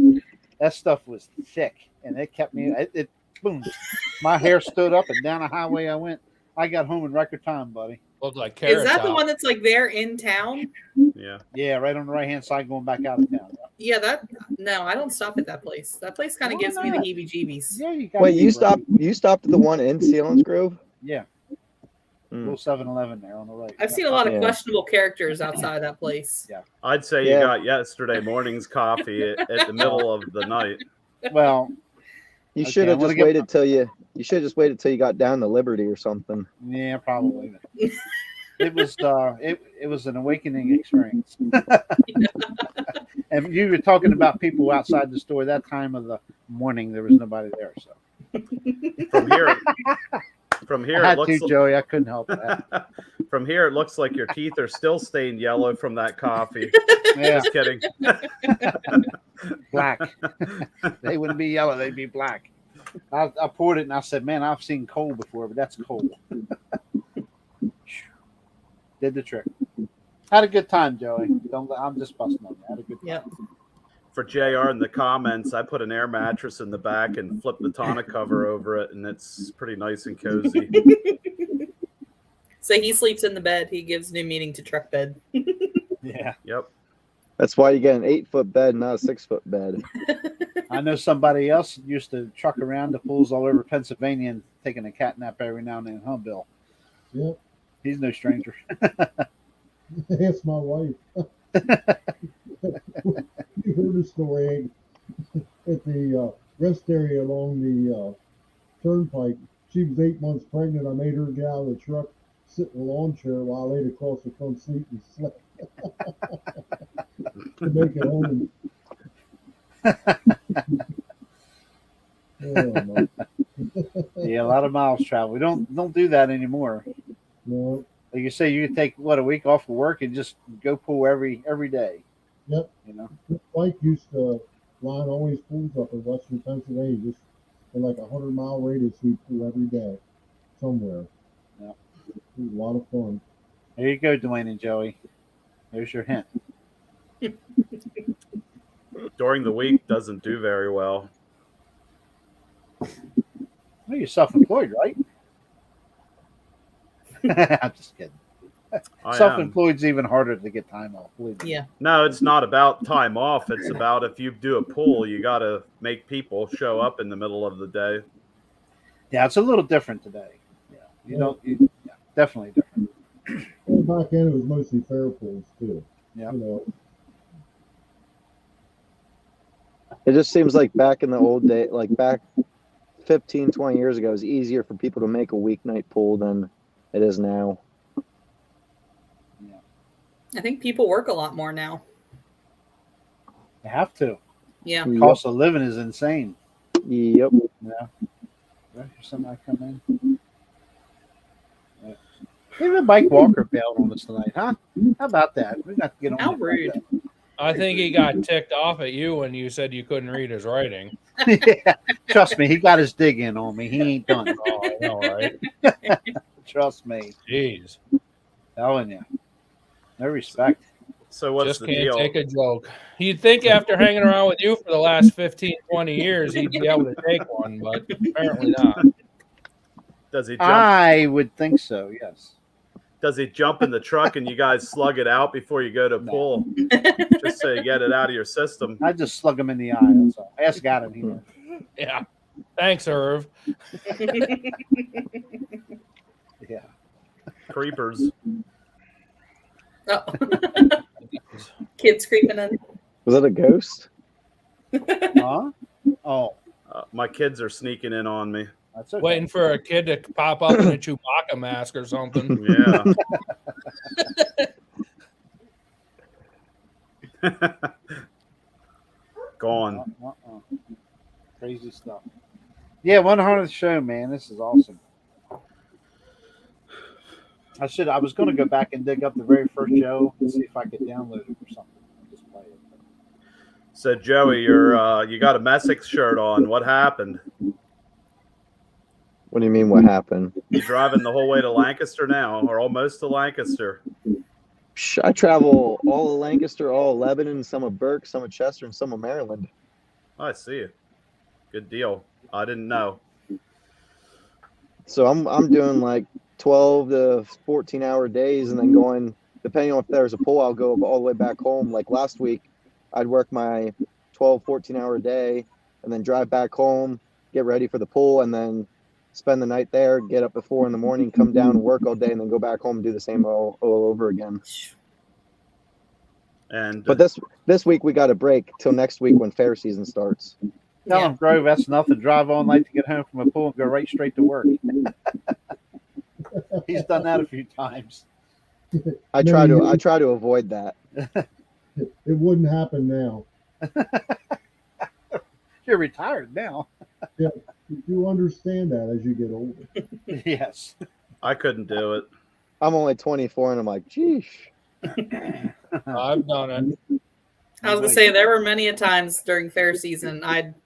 that stuff was thick, and it kept me. It boom. My hair stood up, and down the highway I went. I got home in record time, buddy. Looked like Carrot Is that Top. the one that's like there in town? Yeah. Yeah, right on the right hand side, going back out of town. Yeah, no, I don't stop at that place. That place kind of Why gives me the not? heebie-jeebies. Yeah, you got. Wait, you stopped at the one in Selinsgrove? Yeah, little 7-Eleven there on the right. I've seen a lot of Yeah. questionable characters outside that place. Yeah. I'd say Yeah. you got yesterday morning's coffee at the middle of the night. Well, You Okay, should have I'm gonna just get- waited till you got down to Liberty or something. yeah, probably. It was it was an awakening experience. And you were talking about people outside the store that time of the morning. There was nobody there, so From here, I it had looks to, Joey. I couldn't help that. from here it looks like your teeth are still stained yellow from that coffee. Yeah, Just kidding. black. They wouldn't be yellow; they'd be black. I poured it and I said, "Man, I've seen coal before, but that's coal." Did the trick. Had a good time, Joey. I'm just busting on you. Had a good time. Yep. For JR in the comments, I put an air mattress in the back and flipped the tonneau cover over it, and it's pretty nice and cozy. So he sleeps in the bed. He gives new meaning to truck bed. Yeah. Yep. That's why you get an 8-foot bed, not a 6-foot bed. I know somebody else used to truck around the pools all over Pennsylvania and taking a cat nap every now and then, huh, Bill? Yep. He's no stranger. Ask my wife. You heard the story at the rest area along the turnpike. She was 8 months pregnant. I made her get out of the truck, sit in a lawn chair while I laid across the front seat and slept to make it home. Oh, no. Yeah, a lot of miles traveled. We don't do that anymore. No. Like you say, you could take a week off of work and just go pool every day. Yep. You know. Mike used to line all his pools up in Western Pennsylvania, just in like a 100-mile radius. He'd pool every day somewhere. Yep. It was a lot of fun. There you go, Dwayne and Joey. There's your hint. During the week doesn't do very well. Well, you're self-employed, right? I'm just kidding. I am. Self-employed's even harder to get time off. Believe me. Yeah. No, it's not about time off. It's about if you do a pool, you got to make people show up in the middle of the day. Yeah, it's a little different today. Yeah, yeah, definitely different. And back then, it was mostly fair pools too. Yeah. You know, It just seems like back in the old day, like back 15, 20 years ago, it was easier for people to make a weeknight pool than it is now. I think people work a lot more now. You have to. Yeah. The cost of living is insane. Yep. Yeah. Here's somebody come in. Yeah. Even Mike Walker bailed on us tonight, huh? How about that? We got to get on. How that. rude. I think he got ticked off at you when you said you couldn't read his writing. Yeah. Trust me, he got his dig in on me. He ain't done. Oh, I know, right? Trust me. Jeez. Telling you. No respect. So what's Just the can't deal? take a joke. You'd think after hanging around with you for the last 15, 20 years, he'd be able to take one, but apparently not. Does he jump? I would think so, yes. Does he jump in the truck and you guys slug it out before you go to No. pool, just so you get it out of your system? I just slug him in the eye. That's all. Ask Adam here. Yeah. Thanks, Irv. Yeah. Creepers. Oh. Kids creeping in. Was it a ghost? Huh? Oh, My kids are sneaking in on me. that's okay. Waiting for a kid to pop up in a Chewbacca mask or something. Yeah. Gone. Crazy stuff. Yeah, 100th show, man. This is awesome. I was going to go back and dig up the very first show and see if I could download it or something. Just play it. So Joey, you got a Messick shirt on. What happened? What do you mean? What happened? You driving the whole way to Lancaster now, or almost to Lancaster? I travel all of Lancaster, all of Lebanon, some of Burke, some of Chester, and some of Maryland. I see it. Good deal. I didn't know. So I'm doing like 12 to 14-hour days, and then going, depending on if there's a pool, I'll go all the way back home. Like last week, I'd work my 12, 14-hour day, and then drive back home, get ready for the pool, and then spend the night there, get up at 4 in the morning, come down and work all day, and then go back home and do the same all over again. And But this week we got a break till next week when fair season starts. Tell him, Grove, that's nothing. Drive all night to get home from a pool and go right straight to work. He's done that a few times. I try to avoid that. it wouldn't happen now. You're retired now. Yeah, you understand that as you get older. Yes. I couldn't do it. I'm only 24, and I'm like, geesh. I've done it. I was gonna say there were many a times during fair season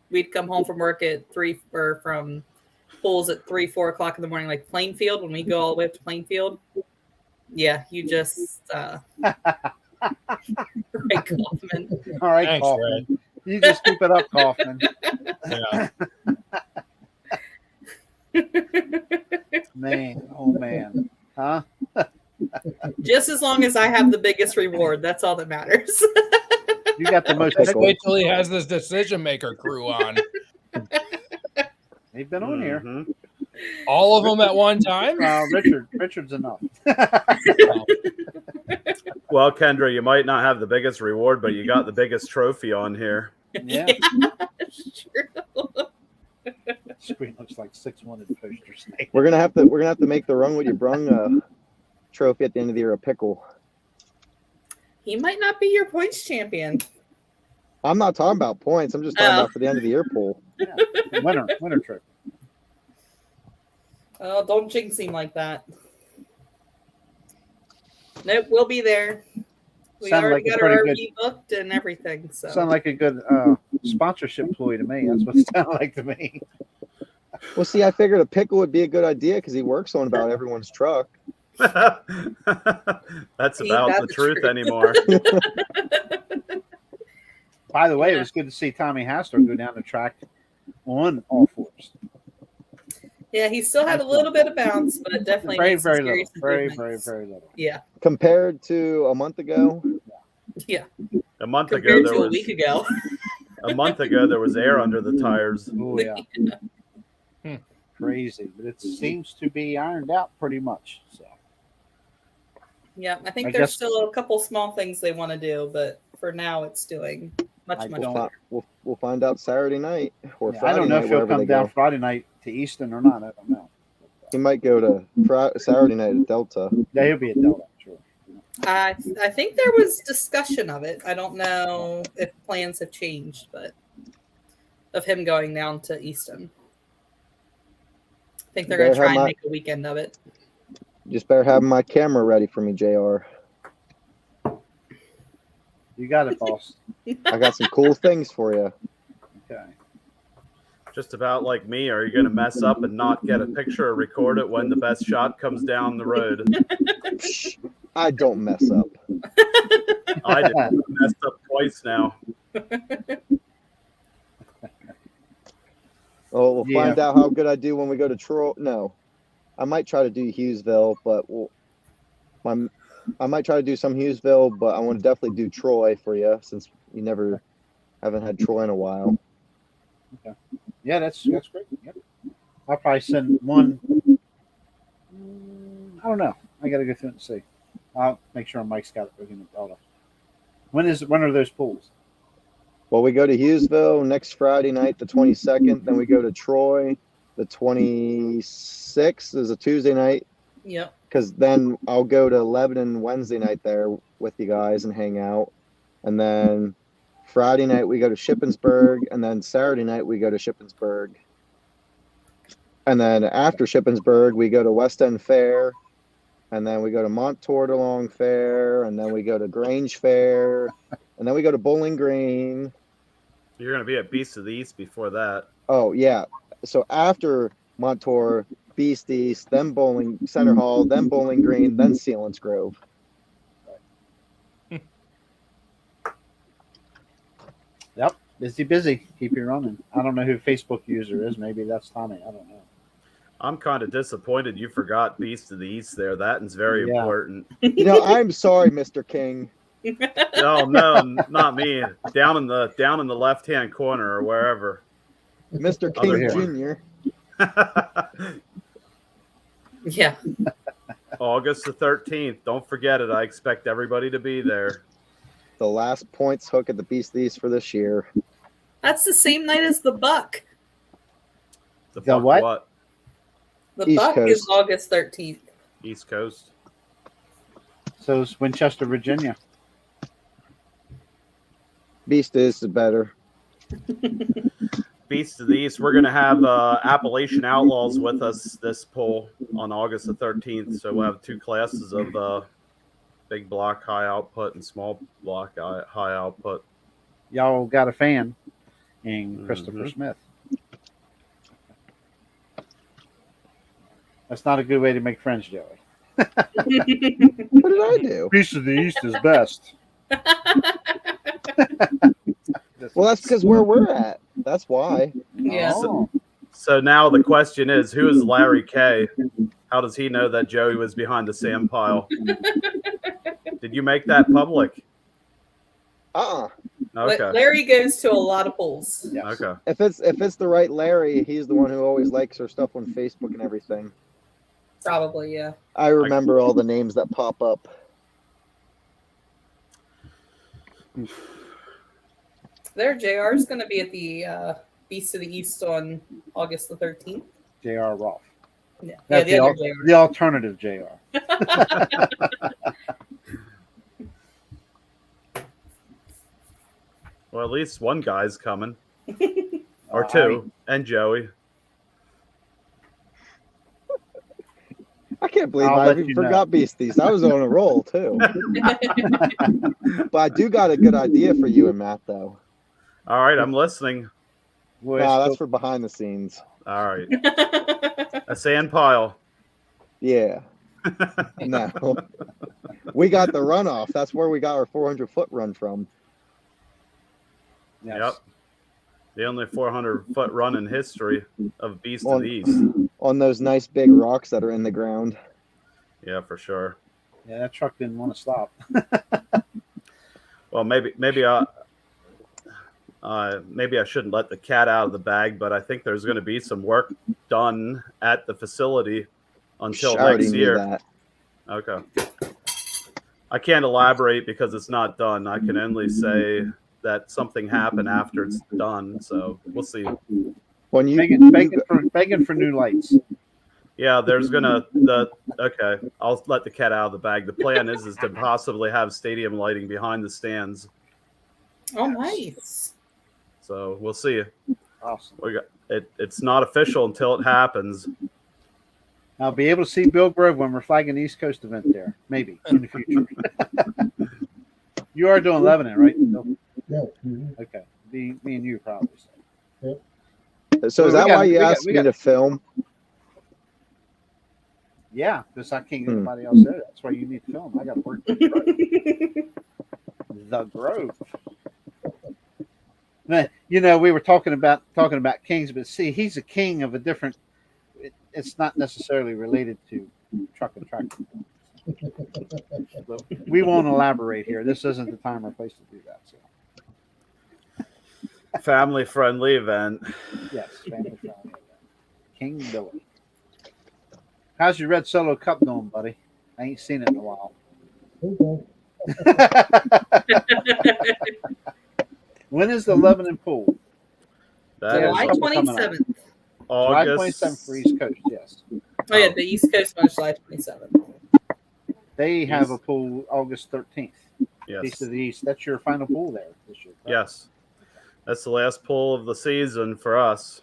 we'd come home from work at 3 or from pools at 3, 4 o'clock in the morning, like Plainfield, when we go all the way up to Plainfield. Yeah, you just right, Kaufman. All right, Thanks, Kaufman. You just keep it up, Kaufman. Yeah. Man, oh man. Huh? Just as long as I have the biggest reward, that's all that matters. You got the most. Just wait till he has this decision maker crew on. They've been on here. Mhm. All of them at one time? Richard's enough. Well, Kendra, you might not have the biggest reward, but you got the biggest trophy on here. Yeah. True. Screen looks like 6 wanted posters. We're gonna have to make the Rung What You Brung trophy at the end of the year a pickle. He might not be your points champion. I'm not talking about points. I'm just talking Oh. about for the end of the year pool. Yeah. Winner trip. Oh, don't jinx him like that. Nope, we'll be there. We Sounded already like a got our pretty RV booked and everything. So Sound like a good sponsorship ploy to me. That's what it sounded like to me. Well, see, I figured a pickle would be a good idea because he works on about everyone's truck. That's See, about that's the the truth truth. anymore. By the way, it was good to see Tommy Hassler go down the track on all fours. yeah, he still had a little bit of bounce, but definitely Very, made some very little. serious Very, very, improvements. very little. Yeah, Compared to a month ago, yeah. A month ago, Compared there to a was week ago. there was air under the tires. Oh yeah. Crazy, but it seems to be ironed out pretty much. So Yeah, I think I there's guess- still a couple small things they want to do, but for now it's doing much I much don't- better. we'll find out Saturday night or yeah, I Friday don't know night, if he'll wherever come they down go. Friday night to Easton or not. I don't know. He might go to Saturday night at Delta. Yeah, he'll be at Delta, I'm sure. I think there was discussion of it. I don't know if plans have changed, but of him going down to Easton. I think they're going to Better have try and my- make a weekend of it. Just better have my camera ready for me, JR. You got it, boss. I got some cool things for you. Okay. Just about like me, are you going to mess up and not get a picture or record it when the best shot comes down the road? I don't mess up. I did. I messed up twice now. Oh, we'll Yeah. find out how good I do when we go to Troy. No, I might try to do Hughesville, but I might try to do some Hughesville, but I want to definitely do Troy for you since you haven't had Troy in a while. Yeah, that's great. Yep. I'll probably send one. I don't know. I got to go through it and see. I'll make sure Mike's got it within the Delta. When are those pools? Well, we go to Hughesville next Friday night, the 22nd. Then we go to Troy, the 26th is a Tuesday night. Yep. Because then I'll go to Lebanon Wednesday night there with you guys and hang out. And then Friday night we go to Shippensburg. And then Saturday night we go to Shippensburg. And then after Shippensburg, we go to West End Fair. And then we go to Montour Long Fair. And then we go to Grange Fair. And then we go to Bowling Green. You're going to be at Beast of the East before that. Oh, yeah. So after Montour, Beast East, then Bowling Center Hall, then Bowling Green, then Selinsgrove. Yep. Busy. Keep you running. I don't know who Facebook user is. Maybe that's Tommy. I don't know. I'm kind of disappointed you forgot Beast of the East there. That is very Yeah. important. I'm sorry, Mr. King. No, not me. Down in the left-hand corner or wherever. Mr. Other King here. Jr. Yeah. August the 13th. Don't forget it. I expect everybody to be there. The last points hook at the Beast of the East for this year. That's the same night as the Buck. The The fuck what? The East Buck is Coast. August 13th. East Coast. So it's Winchester, Virginia. Beast is better. Beast of the East. We're going to have Appalachian Outlaws with us this poll on August the 13th. So we'll have two classes of big block high output and small block high output. Y'all got a fan in Christopher Mhm. Smith. That's not a good way to make friends, Joey. What did I do? Beast of the East is best. Well, that's because where we're at. That's why. Yeah. Oh. So now the question is, who is Larry K? How does he know that Joey was behind the sand pile? Did you make that public? Okay. Larry goes to a lot of pools. Yes. Okay. If it's the right Larry, he's the one who always likes our stuff on Facebook and everything. Probably, yeah. I remember all the names that pop up. There, JR is going to be at the Beast of the East on August the 13th. J.R. Rolfe. Yeah, That's the other JR. the alternative J.R. Well, at least one guy's coming. Or two. And Joey. I can't believe I'll I let even you forgot Beasties. I was on a roll too. But I do got a good idea for you and Matt, though. All right, I'm listening. Nah, that's for behind the scenes. All right. A sand pile. Yeah. No. We got the runoff. That's where we got our 400-foot run from. Yes. Yep. The only 400-foot run in history of Beast of the East. On those nice big rocks that are in the ground. Yeah, for sure. Yeah, that truck didn't want to stop. Well, maybe I shouldn't let the cat out of the bag, but I think there's going to be some work done at the facility until I already next knew year. that. Okay. I can't elaborate because it's not done. I can only say that something happened after it's done. So we'll see. When you begging for new lights. Yeah, there's okay. I'll let the cat out of the bag. The plan is to possibly have stadium lighting behind the stands. Oh, nice. So we'll see. Awesome. We got it. It's not official until it happens. I'll be able to see Bill Grove when we're flagging the East Coast event there, maybe in the future. You are doing Lebanon, right, Bill? Yeah. Mm-hmm. Okay. Me and you probably. So. So is that why you asked me to film? Yeah, because I can't get anybody else there. That's why you need to film. I got to work the Grove. Man, you know, we were talking about kings, but see, he's a king of a different. It's not necessarily related to truck and tractor. But we won't elaborate here. This isn't the time or place to do that. So. Family-friendly event. Yes, family-friendly event. King Billy. How's your Red Solo Cup going, buddy? I ain't seen it in a while. Okay. When is the Lebanon pool? That July is 27th. July August. 27th for East Coast, yes. Oh, yeah, the East Coast one is July 27th. They have a pool August 13th. Yes. East of the East. That's your final pool there this year. Correct? Yes. That's the last pool of the season for us.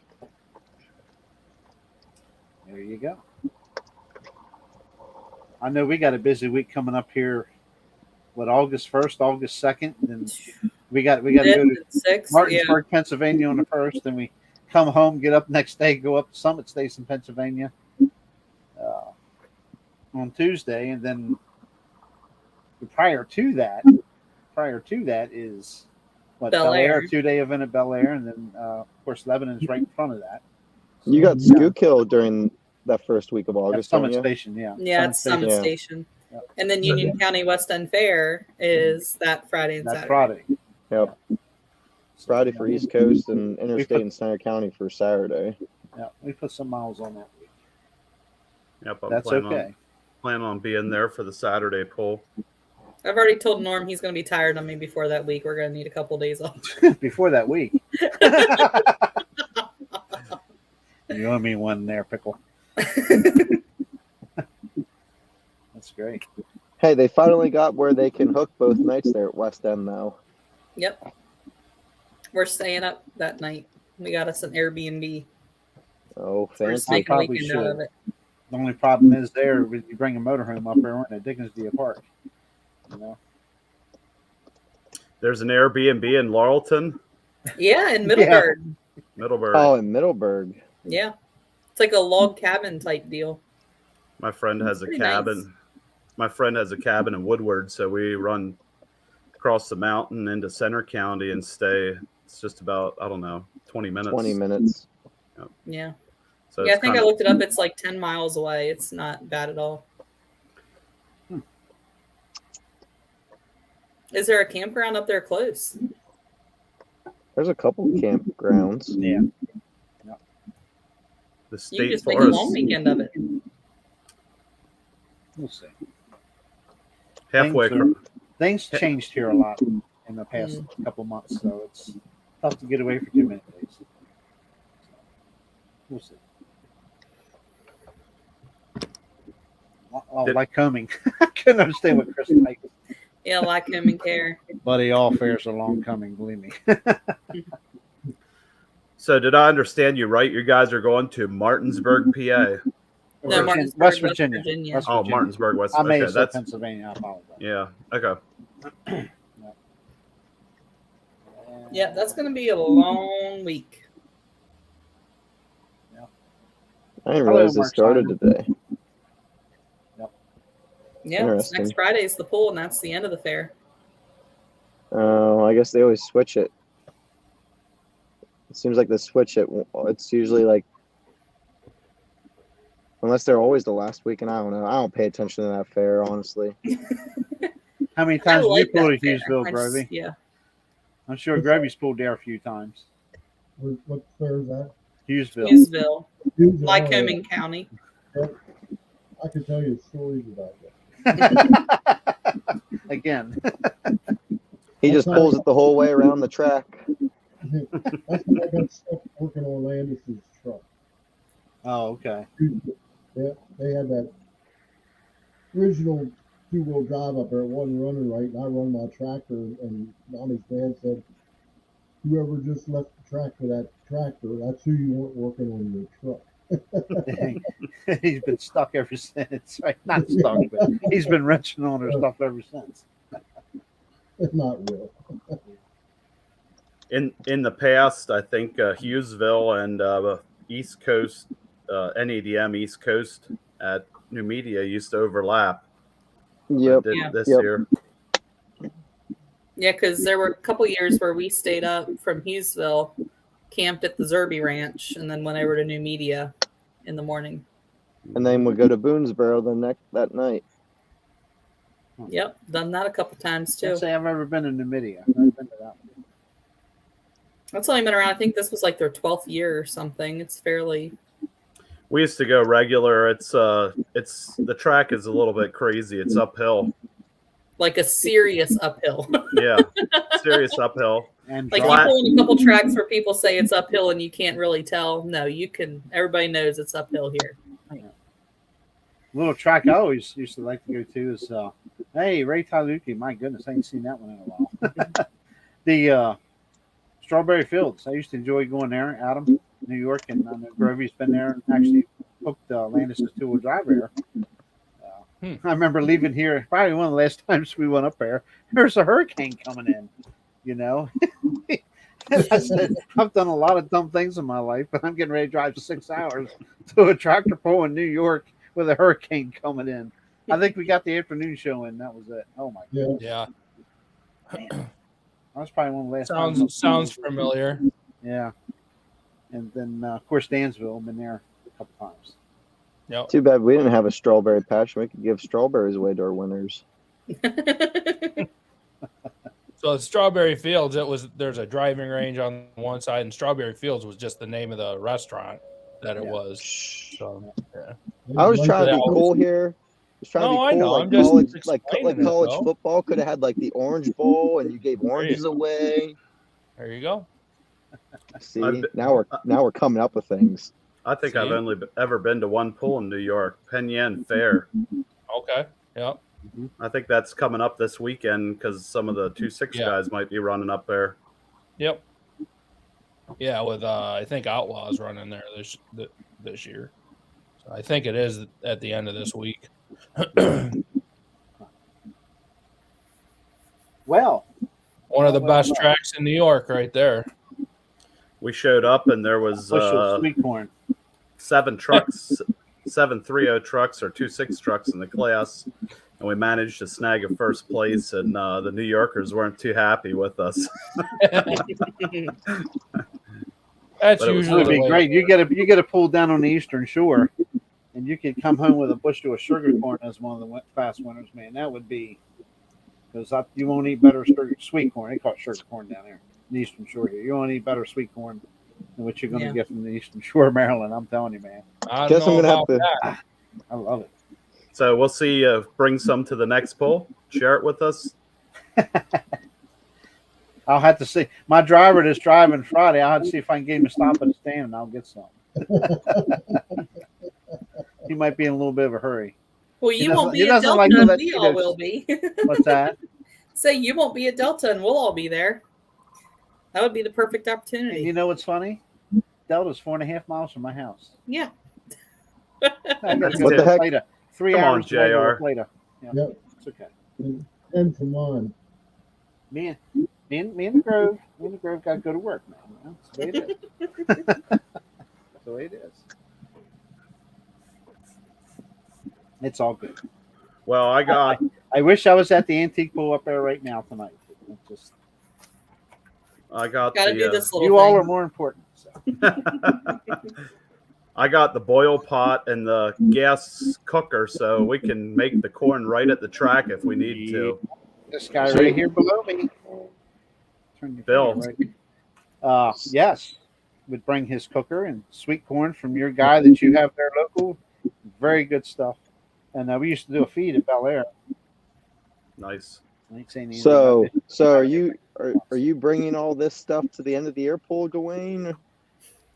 There you go. I know we got a busy week coming up here. What, August 1st, August 2nd? And we got to go to 6th, Martinsburg, Pennsylvania on the 1st. Then we come home, get up next day, go up to Summit Station, Pennsylvania on Tuesday. And then prior to that is what, Bel Air, 2-day event at Bel Air. And then, of course, Lebanon's right in front of that. So, You got Schuylkill during that first week of August, Summit don't you? Station, yeah. Yeah, it's Summit Yeah. Station. Yep. And then Union County West End Fair is that Friday and That's Saturday. Friday. Yep. Friday for East Coast and Interstate and Center County for Saturday. Yeah, we put some miles on that week. Yep, I'm That's okay. planning on being there for the Saturday pool. I've already told Norm he's going to be tired on me before that week. We're going to need a couple days off. Before that week. You owe me one there, Pickle. That's great. Hey, they finally got where they can hook both nights there at West End now. Yep. We're staying up that night. We got us an Airbnb. Oh, We're fancy. making a probably weekend out should. of it. The only problem is there, when you bring a motorhome up there, we're in a Dickensville Park. You know? There's an Airbnb in Laurelton, Yeah, in Middleburg. Middleburg. Oh, in Middleburg. Yeah. It's like a log cabin type deal. My friend has a pretty cabin. nice. My friend has a cabin in Woodward, so we run across the mountain into Center County and stay. It's just about, I don't know, 20 minutes. 20 minutes. Yeah. So Yeah, I it's think I kinda- looked it up. It's like 10 miles away. It's not bad at all. Is there a campground up there close? There's a couple campgrounds. Yeah. The You can state just make a long forest. weekend of it. We'll see. Halfway. Things changed here a lot in the past couple months, so it's tough to get away for too many days. We'll see. Oh, Lycoming. I couldn't understand what Chris was making. Yeah, like him and care. Buddy, all fairs are long coming, believe me. So did I understand you right? You guys are going to Martinsburg, PA. No, Martinsburg, West Virginia. West Oh, Virginia. Martinsburg, West. I may Okay, have said that's Pennsylvania. I apologize. yeah. Okay. Yeah, that's going to be a long week. I didn't realize they started today. Yeah, next Friday's the pool, and that's the end of the fair. Oh, I guess they always switch it. It seems like they switch it. It's usually like, unless they're always the last week, and I don't know. I don't pay attention to that fair, honestly. How many times have you pulled at fair. Hughesville, Grovey? Yeah. I'm sure Grovey's pulled there a few times. What fair is that? Hughesville. Hughesville, Hughesville, Lycoming County. I can tell you stories about that. Again. He just pulls it the whole way around the track. That's when I got stuck working on Landis's truck. Oh, okay. Yeah, they had that original two-wheel drive up there. It wasn't running right, and I run my tractor, and Donnie's dad said, whoever just left the track for that tractor, that's who you weren't working on your truck. He's been stuck ever since. Right? Not stuck, but he's been wrenching on her stuff ever since. Not real. In the past, I think Hughesville and East Coast, NADM East Coast at New Media used to overlap. Yep. This year. Yeah, because there were a couple years where we stayed up from Hughesville, camped at the Zerby Ranch, and then went over to New Media in the morning. And then we go to Boonesboro that night. Yep, done that a couple times too. Can't say I've ever been to Namibia. I've never been to that one. That's only been around. I think this was like their 12th year or something. It's fairly. We used to go regular. It's the track is a little bit crazy. It's uphill. Like a serious uphill. Yeah, serious uphill. And Like you pull in a couple tracks where people say it's uphill and you can't really tell. No, you can. Everybody knows it's uphill here. little track I always used to like to go to is hey, Ray Taluki. My goodness, I ain't seen that one in a while. The Strawberry Fields. I used to enjoy going there, Adam, New York, and I know Grovey's been there and actually hooked Landis's two-wheel drive there. I remember leaving here, probably one of the last times we went up there. There's a hurricane coming in, you know. And I said, I've done a lot of dumb things in my life, but I'm getting ready to drive 6 hours to a tractor pull in New York with a hurricane coming in. I think we got the afternoon show in. That was it. Oh my God. Yeah. Man. That was probably one of the last times. Sounds familiar. Yeah. And then, of course, Dansville. I've been there a couple times. Yep. Too bad we didn't have a strawberry patch. We could give strawberries away to our winners. So Strawberry Fields, there's a driving range on one side, and Strawberry Fields was just the name of the restaurant that it was. So yeah. I was trying to be cool here. I was trying to be cool. I know. Like I'm just college, explaining college it, football could have had like the Orange Bowl, and you gave oranges away. There you go. See, now we're coming up with things. I think I've only ever been to one pool in New York, Penn Yan Fair. Okay. Yep. I think that's coming up this weekend because some of the 2-6 guys might be running up there. Yep. Yeah, with I think Outlaws running there this year. So I think it is at the end of this week. Well, one of the best tracks in New York, right there. We showed up and there was sweet corn. 7 trucks, 7 3.0 trucks or 2.6 trucks in the class, and we managed to snag a first place. And the New Yorkers weren't too happy with us. That's usually be great. You get a pull down on the Eastern Shore, and you can come home with a bushel of sugar corn as one of the fast winners. Man, that would be because you won't eat better sweet corn. They call it sugar corn down there in the Eastern Shore here. You won't eat better sweet corn than what you're going to get from the Eastern Shore of Maryland. I'm telling you, man. I Guess I'm don't know gonna about have that. I love it. So we'll see. Bring some to the next poll. Share it with us. I'll have to see. My driver that's driving Friday, I'll have to see if I can get him to stop at the stand and I'll get some. He might be in a little bit of a hurry. Well, He you won't doesn't- be he at doesn't Delta, like to and let we all Cheetos- will be. What's that? Say you won't be at Delta, and we'll all be there. That would be the perfect And opportunity. you know what's funny? Delta's 4.5 miles from my house. Yeah. I got to What go the heck? later. 3 Come on, hours later. JR. later. Yeah, Yep. it's okay. And from mine. Me and the Grove got to go to work, man. You know, that's the way it is. That's the way it is. It's all good. Well, I got. I wish I was at the antique pool up there right now tonight. Just I got Got to the. do this little you all thing. are more important. So. I got the boil pot and the gas cooker, so we can make the corn right at the track if we need to. This guy right here below me. Turn your Bill. finger right. Yes, would bring his cooker and sweet corn from your guy that you have there local. Very good stuff. And we used to do a feed at Bel Air. Nice. I ain't saying anything So, about it. so are you bringing all this stuff to the end of the year pool, Dwayne?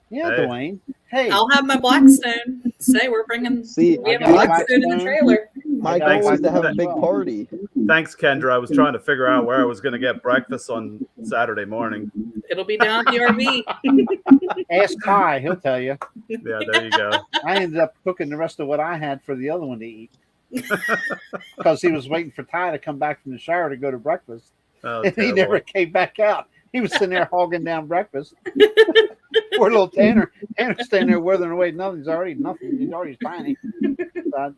Yeah, Hey. Dwayne. Hey, I'll have my Blackstone. Say we're bringing. See, We have a I got Blackstone in the Blackstone. trailer. my got goal is to have a Blackstone big as well. party. Thanks, Kendra. I was trying to figure out where I was going to get breakfast on Saturday morning. It'll be down at the RV. ask Ty. He'll tell you. Yeah, there you go. I ended up cooking the rest of what I had for the other one to eat because he was waiting for Ty to come back from the shower to go to breakfast. Oh, And he terrible. never came back out. He was sitting there hogging down breakfast. Poor little Tanner. Tanner's standing there withering away. Nothing's already nothing. He's already tiny. So I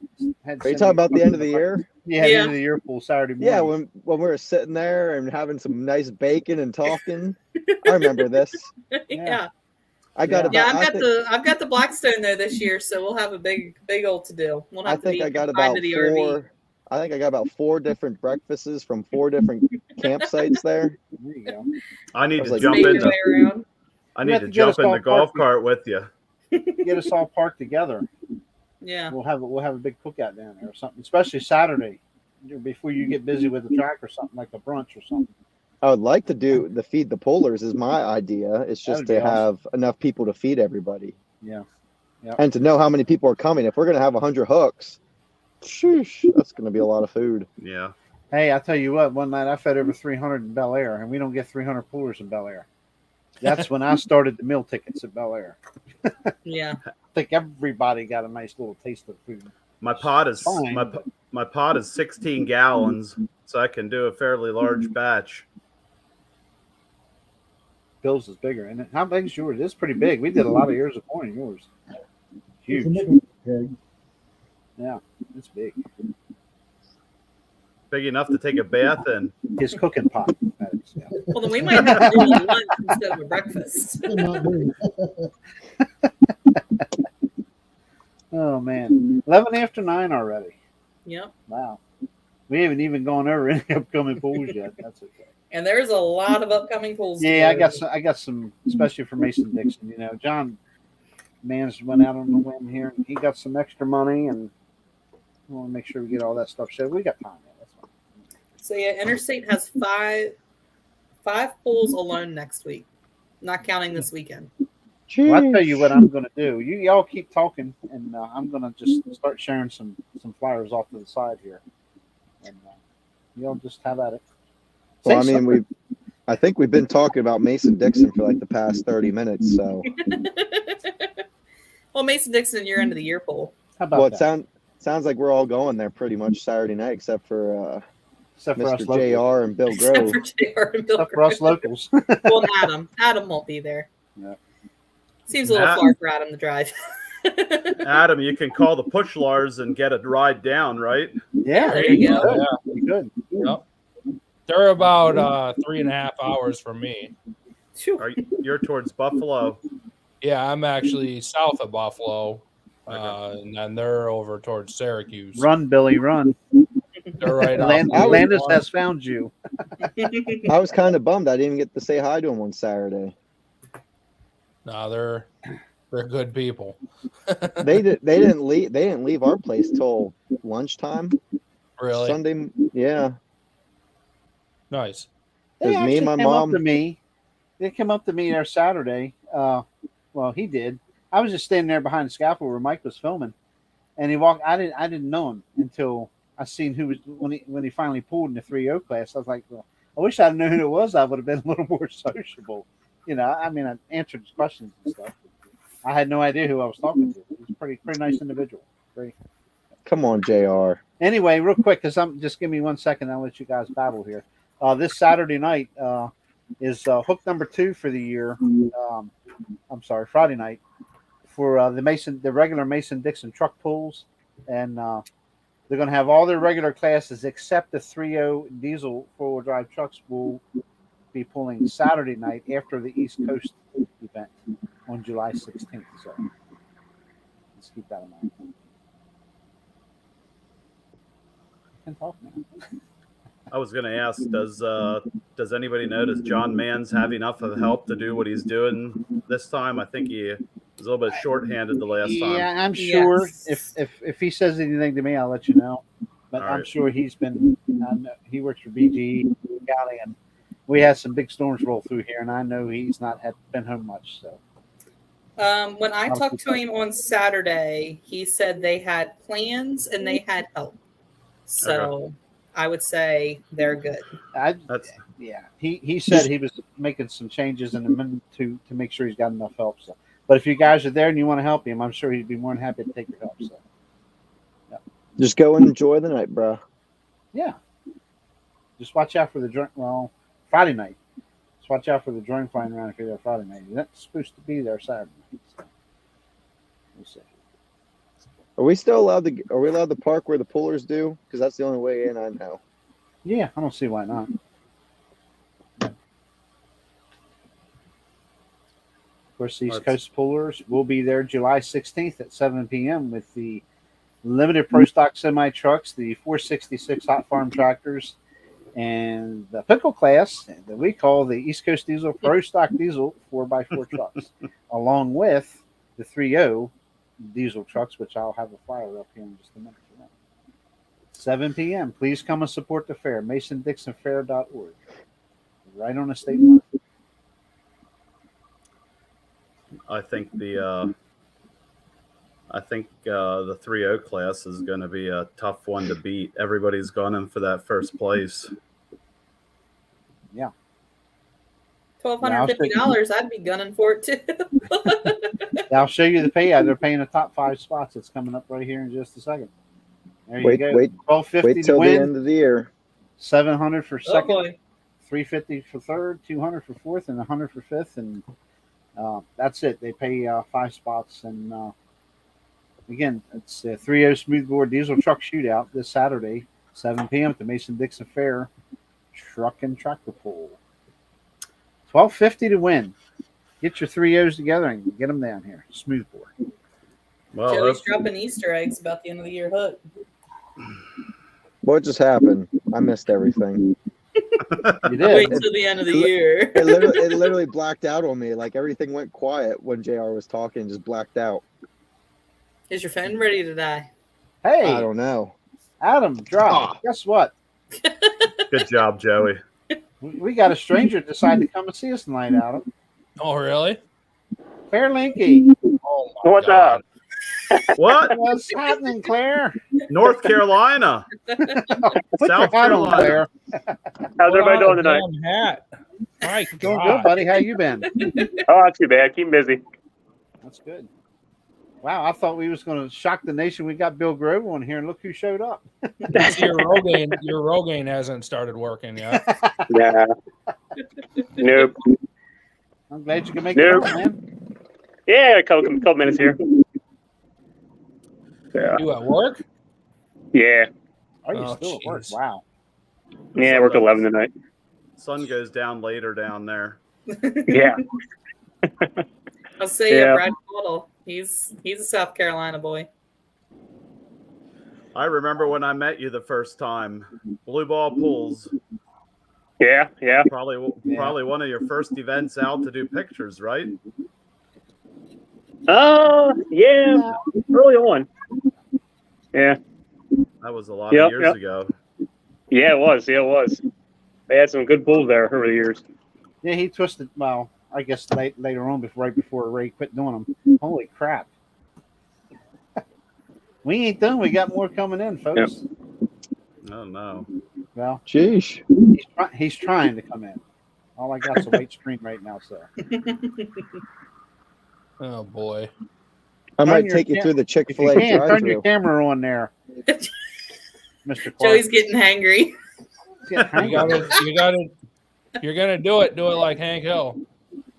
had to Are you send talking him about the end of the something. year? Yeah, the Yeah. end of the year pool Saturday morning. Yeah, when we were sitting there and having some nice bacon and talking. I remember this. Yeah. I got Yeah. Yeah, about. I've got the Blackstone there this year, so we'll have a big old to do. We'll I have to think be I got confined about to the four. RV. I think I got about 4 different breakfasts from 4 different campsites there. There you go. I need I was to like, jump Make in your way around. I You need have to to get jump us in all the golf parked. cart with you. Get us all parked together. Yeah. We'll have a big cookout down there or something, especially Saturday before you get busy with the track or something like a brunch or something. I would like to do the feed the pullers is my idea. It's just That'd be to awesome. have enough people to feed everybody Yeah. and to know how many people are coming. If we're going to have 100 hooks, sheesh, that's going to be a lot of food. Yeah. Hey, I tell you what, one night I fed over 300 in Bel Air, and we don't get 300 poolers in Bel Air. That's when I started the meal tickets at Bel Air. Yeah. I think everybody got a nice little taste of food. My pot is Fine. my pot is 16 gallons, so I can do a fairly large batch. Bill's is bigger, isn't it? How big is yours? It's pretty big. We did a lot of years of corn in yours. It's Huge. a nickel keg. Yeah, it's big. Big enough to take a bath in. His cooking pot. That is, yeah. Well, then we might have to do a lunch instead of a breakfast. Not me. Oh, man. 11 after 9 already. Yep. Wow. We haven't even gone over any upcoming pools yet. That's okay. And there's a lot of upcoming pools. to Yeah, do. I got some, especially for Mason Dixon. You know, John Mans went out on the whim here, and he got some extra money, and we want to make sure we get all that stuff set. We got time. Yeah, that's fine. So yeah, Interstate has five pools alone next week, not counting this weekend. Well, I'll tell you what I'm going to do. Y'all keep talking, and I'm going to just start sharing some flyers off to the side here, and y'all just have at it. Well, I Say mean, something. I think we've been talking about Mason Dixon for like the past 30 minutes. So, Well, Mason Dixon, your end of the year pool. How about well, it that? sounds like we're all going there pretty much Saturday night, except for Except for us Mr. locals. JR and Bill Except Grove. for JR and Bill Except for us Grove. locals. Well, Adam won't be there. Yeah. Seems a little far for Adam to drive. Adam, you can call the pushlars and get a ride down, right? Yeah, There you go. Good. Yeah. You good. Yep. They're about 3.5 hours from me. Are you're towards Buffalo? Yeah, I'm actually south of Buffalo, Okay. and then they're over towards Syracuse. Run, Billy, run. They're right off. Landis has found you. I was kind of bummed I didn't even get to say hi to him on Saturday. No, they're good people. They didn't leave our place till lunchtime. Really? Sunday, yeah. Nice. They 'Cause me and actually my came mom- up to me. They came up to me there Saturday. Well, he did. I was just standing there behind the scaffold where Mike was filming, and he walked. I didn't know him until I seen who was when he finally pulled in the 3-0 class. I was like, well, I wish I'd known who it was. I would have been a little more sociable. You know, I mean, I answered his questions and stuff. I had no idea who I was talking to. He's a pretty nice individual. Very. Come on, JR. Anyway, real quick, because just give me 1 second. I'll let you guys babble here. This Saturday night is hook number 2 for the year. I'm sorry, Friday night for the regular Mason-Dixon truck pulls, and they're going to have all their regular classes except the 3.0 diesel 4-wheel drive trucks will be pulling Saturday night after the East Coast event on July 16th. So let's keep that in mind. I can talk now. I was going to ask, does anybody know, does John Manns have enough of help to do what he's doing this time? I think he was a little bit shorthanded the last time. Yeah, I'm sure. Yes. If he says anything to me, I'll let you know. But All I'm right. sure he's been. He works for BGE County, and we had some big storms roll through here, and I know he's not been home much. So When I talked to him on Saturday, he said they had plans and they had help. So I would say they're good. Yeah, he said he was making some changes in a minute to make sure he's got enough help. So, but if you guys are there and you want to help him, I'm sure he'd be more than happy to take your help. So, yeah. Just go and enjoy the night, bro. Yeah. Just watch out for the drink. Well, Friday night. Just watch out for the drone flying around if you're there Friday night. You're not supposed to be there Saturday night. So. We'll see. Are we still allowed to? Are we allowed to park where the pullers do? Because that's the only way in I know. Yeah, I don't see why not. Of course, the East Coast Pullers will be there July 16th at 7 p.m. with the limited pro stock semi trucks, the 466 hot farm tractors, and the pickle class that we call the East Coast Diesel Pro Stock Diesel 4x4 trucks, along with the 3.0 diesel trucks, which I'll have a flyer up here in just a minute for that. 7 p.m. Please come and support the fair. MasonDixonFair.org. Right on the state line. I think the 3.0 class is going to be a tough one to beat. Everybody's gone in for that first place. Yeah. $1,250. I'd be gunning for it too. I'll show you the payout. They're paying the top 5 spots. It's coming up right here in just a second. There you go. Wait $1,250 till to win. the end of the year. $700 for second. Oh boy. $350 for third. $200 for fourth, and $100 for fifth. And that's it. They pay 5 spots. And again, it's a 3.0 smoothbore diesel truck shootout this Saturday, 7 p.m. at the Mason-Dixon Fair Truck and Tractor Pull. $1,250 to win. Get your 3.0s together and get them down here. Smoothbore. Well, Joey's dropping Easter eggs about the end of the year hook. What just happened? I missed everything. You did. Wait till the end of the year. It literally blacked out on me. Like everything went quiet when JR was talking, just blacked out. Is your phone ready to die? Hey, I don't know. Adam, drop. Guess what? good job, Joey. We got a stranger decide to come and see us tonight, Adam. Oh, really? Claire Linky. Oh, my What's God. up? What? What's happening, Claire? North Carolina. Put South your hat on, Carolina. Claire. How's everybody doing tonight? Damn hat. My Doing God. good, buddy. How you been? Oh, not too bad. Keep busy. That's good. Wow, I thought we was going to shock the nation. We got Bill Grove on here, and look who showed up. See, your Rogaine hasn't started working yet. Yeah. Nope. I'm glad you can make Nope. it on, man. Yeah, a couple minutes here. Yeah. You at work? Yeah. Are you Oh, still at work? jeez. Wow. Yeah, I work 11 tonight. Sun goes down later down there. Yeah. I'll say Yeah. Brad Caudle. He's a South Carolina boy. I remember when I met you the first time. Blue ball pools. Yeah. Probably one of your first events out to do pictures, right? Yeah. Early on. Yeah. That was a lot of years ago. Yeah, it was. They had some good pools there over the years. Yeah, he twisted. Well, I guess later on, right before Ray quit doing them. Holy crap! We ain't done. We got more coming in, folks. Oh no. Well, Sheesh. he's trying to come in. All I got is a white screen right now, so. Oh boy. I might take you through the Chick-fil-A Turn your drive-thru. camera on there, Mr. Clark. Joey's getting hangry. You're gonna do it like Hank Hill.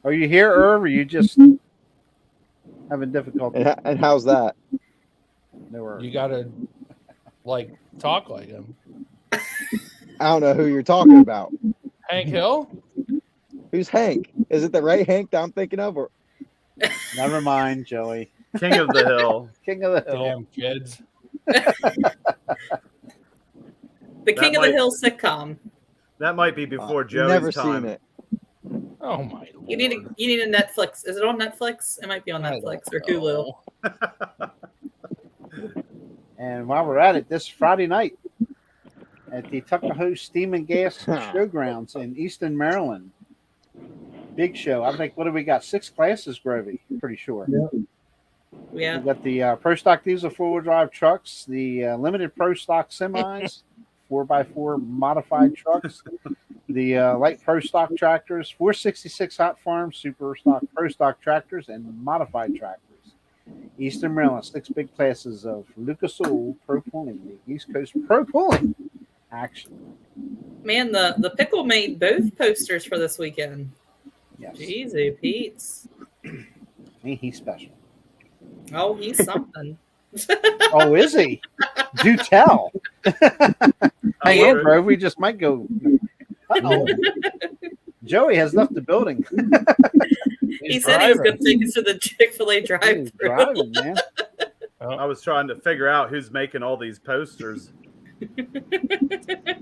Are you here, Irv? Or are you just having difficulty? And how's that? No, Irv. You gotta talk like him. I don't know who you're talking about. Hank Hill? Who's Hank? Is it the right Hank that I'm thinking of? Or Never mind, Joey. King of the Hill. King of the Hill. Damn kids. The King of the Hill sitcom. That might be before Joey's never time. seen it. Oh my Lord. You need a Netflix. Is it on Netflix? It might be on Netflix or Hulu. And while we're at it, this Friday night at the Tuckahoe Steam and Gas Showgrounds in Easton, Maryland. Big show. I think, what do we got? 6 classes, Grovey. Pretty sure. Yeah. We've got the Pro Stock Diesel 4-wheel drive trucks, the Limited Pro Stock semis, 4x4 modified trucks, the light Pro Stock tractors, 466 Hot Farm Super Stock Pro Stock tractors, and modified tractors. Eastern Maryland, 6 big classes of Lucas Oil Pro Pulling, the East Coast Pro Pulling action. Man, the pickle made both posters for this weekend. Yes. Jeezy Pete's. Ain't he special? Oh, he's something. Oh, is he? Do tell. Hang on, bro. We just might go. Uh-oh. Joey has left the building. He said he was going to take us to the Chick-fil-A drive-thru. Driving, man. I was trying to figure out who's making all these posters.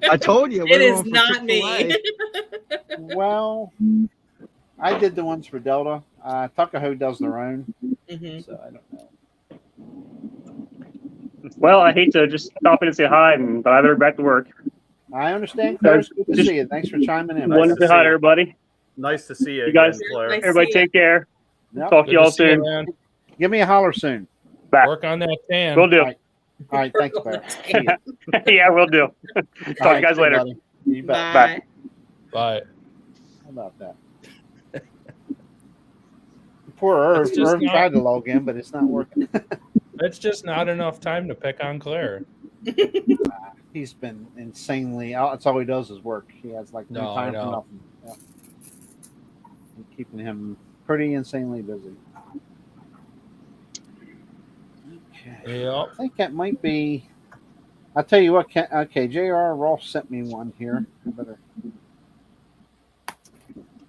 I told you. It is not me. Well, I did the ones for Delta. Tuckahoe does their own. Mm-hmm. So I don't know. Well, I hate to just stop in and say hi, but I better back to work. I understand, Claire. Good to see you. Thanks for chiming in. Wanted to say hi to everybody. Nice to see you, You guys, again, Claire. Nice. Everybody take care. Yep. Talk to you all soon. Man. Give me a holler soon. Back. Work on that tan. Will do. All right, thanks, Claire. See you. Yeah, we'll do. Talk All to right, you guys see later. buddy. You bet. Bye. Bye. How about that? Poor Irv. It's just Irv not- tried to log in, but it's not working. That's just not enough time to pick on Claire. He's been insanely. That's all he does is work. He has like no No, time I for know. nothing. Yeah. Keeping him pretty insanely busy. Okay. Yep. I think that might be. I'll tell you what. Okay, JR Ross sent me one here. I better.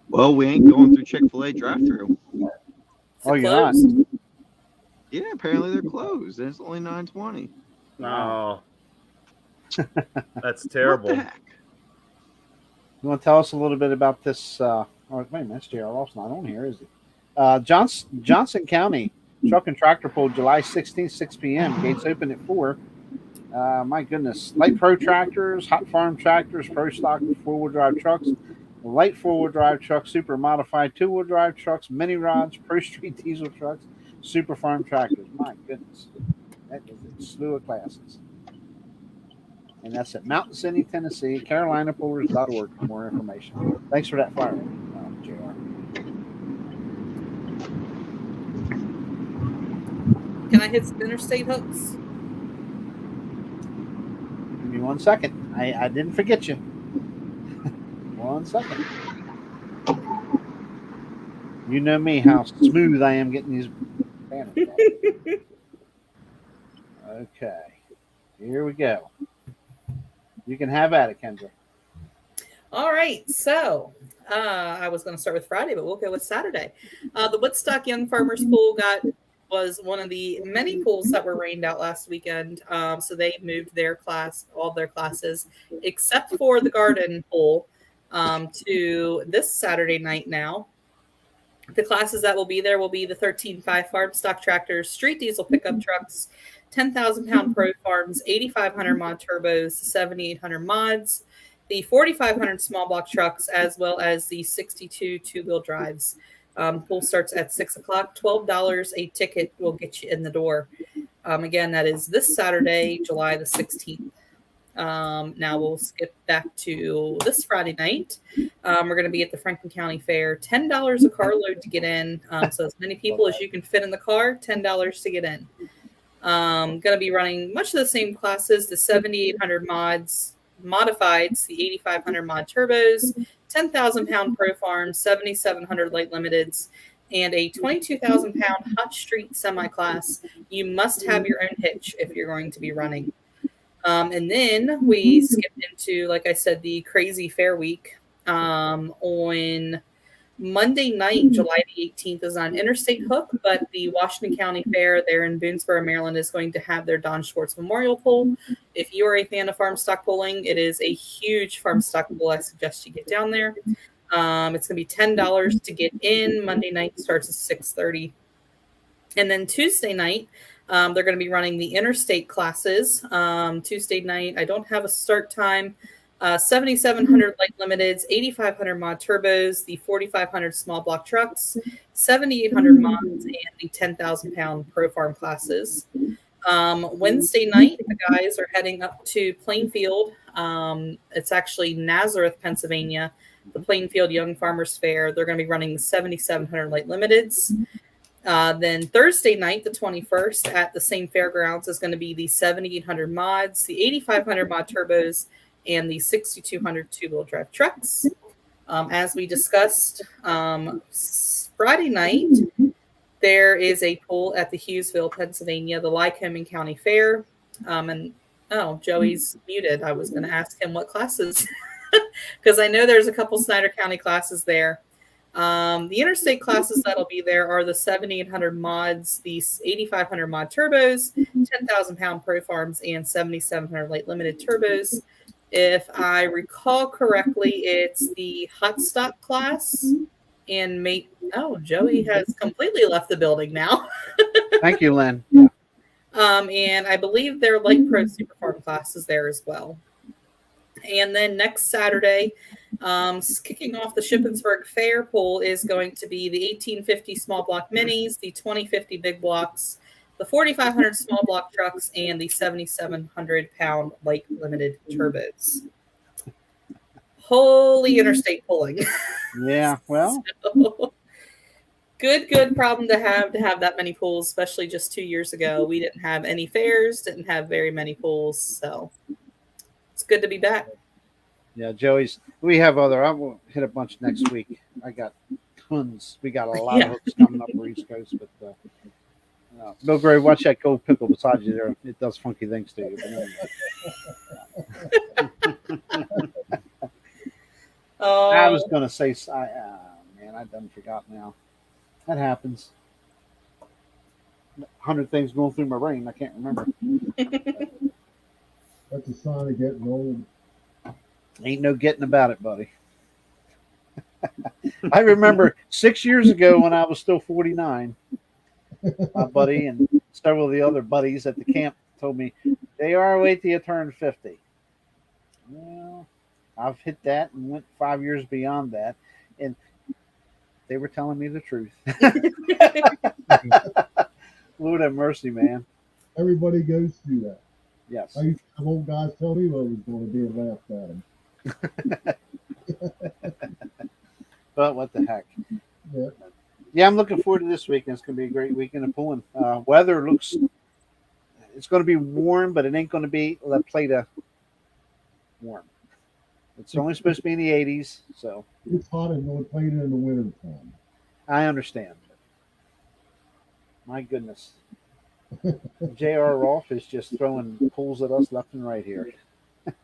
Well, we ain't going through Chick-fil-A drive-thru. Oh, you're not. Closed? Yeah, apparently they're closed. And it's only 9:20. No. That's What terrible. the heck? You want to tell us a little bit about this? Oh, wait a minute. JR Ross not on here, is he? Johnson County Truck and Tractor Pull, July 16th, 6 p.m. Gates open at 4. My goodness. Light Pro tractors, Hot Farm tractors, Pro Stock 4-wheel drive trucks, light 4-wheel drive trucks, super modified 2-wheel drive trucks, mini rods, Pro Street diesel trucks, super farm tractors. My goodness. That is a slew of classes. And that's at Mountain City, Tennessee, CarolinaPullers.org for more information. Thanks for that flyer, JR. Can I hit some interstate hooks? Give me 1 second. I didn't forget you. 1 second. You know me, how smooth I am getting these banners. Okay. Here we go. You can have at it, Kendra. All right. So I was going to start with Friday, but we'll go with Saturday. The Woodstock Young Farmers Pool got was one of the many pools that were rained out last weekend. So they moved their class, all their classes, except for the garden pool, to this Saturday night now. The classes that will be there will be the 13.5 farm stock tractors, street diesel pickup trucks, 10,000-pound pro farms, 8,500 mod turbos, 7,800 mods, the 4,500 small block trucks, as well as the 62 two-wheel drives. Pool starts at 6 o'clock. $12 a ticket will get you in the door. Again, that is this Saturday, July the 16th. Now we'll skip back to this Friday night. We're going to be at the Franklin County Fair. $10 a carload to get in. So as many people as you can fit in the car, $10 to get in. Going to be running much of the same classes, the 7,800 modifieds, the 8,500 mod turbos, 10,000-pound pro farms, 7,700 light limiteds, and a 22,000-pound hot street semi-class. You must have your own hitch if you're going to be running. And then we skipped into, like I said, the crazy fair week. On Monday night, July the 18th, is on Interstate Hook, but the Washington County Fair there in Boonesboro, Maryland, is going to have their Don Schwartz Memorial Pool. If you are a fan of farm stock pulling, it is a huge farm stock pool. I suggest you get down there. It's going to be $10 to get in. Monday night starts at 6:30. And then Tuesday night, they're going to be running the interstate classes. Tuesday night, I don't have a start time. 7,700 light limiteds, 8,500 mod turbos, the 4,500 small block trucks, 7,800 mods, and the 10,000-pound pro farm classes. Wednesday night, the guys are heading up to Plainfield. It's actually Nazareth, Pennsylvania, the Plainfield Young Farmers Fair. They're going to be running 7,700 light limiteds. Then Thursday night, the 21st, at the same fairgrounds is going to be the 7,800 mods, the 8,500 mod turbos, and the 6,200 two-wheel drive trucks. As we discussed Friday night, there is a pool at the Hughesville, Pennsylvania, the Lycoming County Fair. Joey's muted. I was going to ask him what classes, because I know there's a couple Snyder County classes there. The interstate classes that'll be there are the 7,800 mods, the 8,500 mod turbos, 10,000-pound pro farms, and 7,700 light limited turbos. If I recall correctly, it's the hot stock class. And Joey has completely left the building now. Thank you, Lynn. And I believe their light pro super farm class is there as well. And then next Saturday, kicking off the Shippensburg Fair pool is going to be the 1850 small block minis, the 2050 big blocks, the 4,500 small block trucks, and the 7,700-pound light limited turbos. Holy interstate pulling. Yeah, well. So, good problem to have that many pools, especially just 2 years ago. We didn't have any fairs, didn't have very many pools, so it's good to be back. Yeah, we have I will hit a bunch next week. I got tons. We got a lot of hooks coming up for East Coast, but Bill Gray, watch that gold pickle beside you there. It does funky things to you. I was going to say, man, I done forgot now. That happens. 100 things going through my brain. I can't remember. That's a sign of getting old. Ain't no getting about it, buddy. I remember 6 years ago when I was still 49, my buddy and several of the other buddies at the camp told me, JR, wait till you turn 50. Well, I've hit that and went 5 years beyond that, and they were telling me the truth. Lord have mercy, man. Everybody goes through that. Yes. I used to have old guys tell me what was going to be and laughed at them. But what the heck? Yeah. Yeah, I'm looking forward to this weekend. It's going to be a great weekend of pulling. Weather it's going to be warm, but it ain't going to be La Plata warm. It's only supposed to be in the 80s, so. It's hot and La Plata in the winter time. I understand. My goodness. J.R. Rolfe is just throwing pulls at us left and right here. Okay,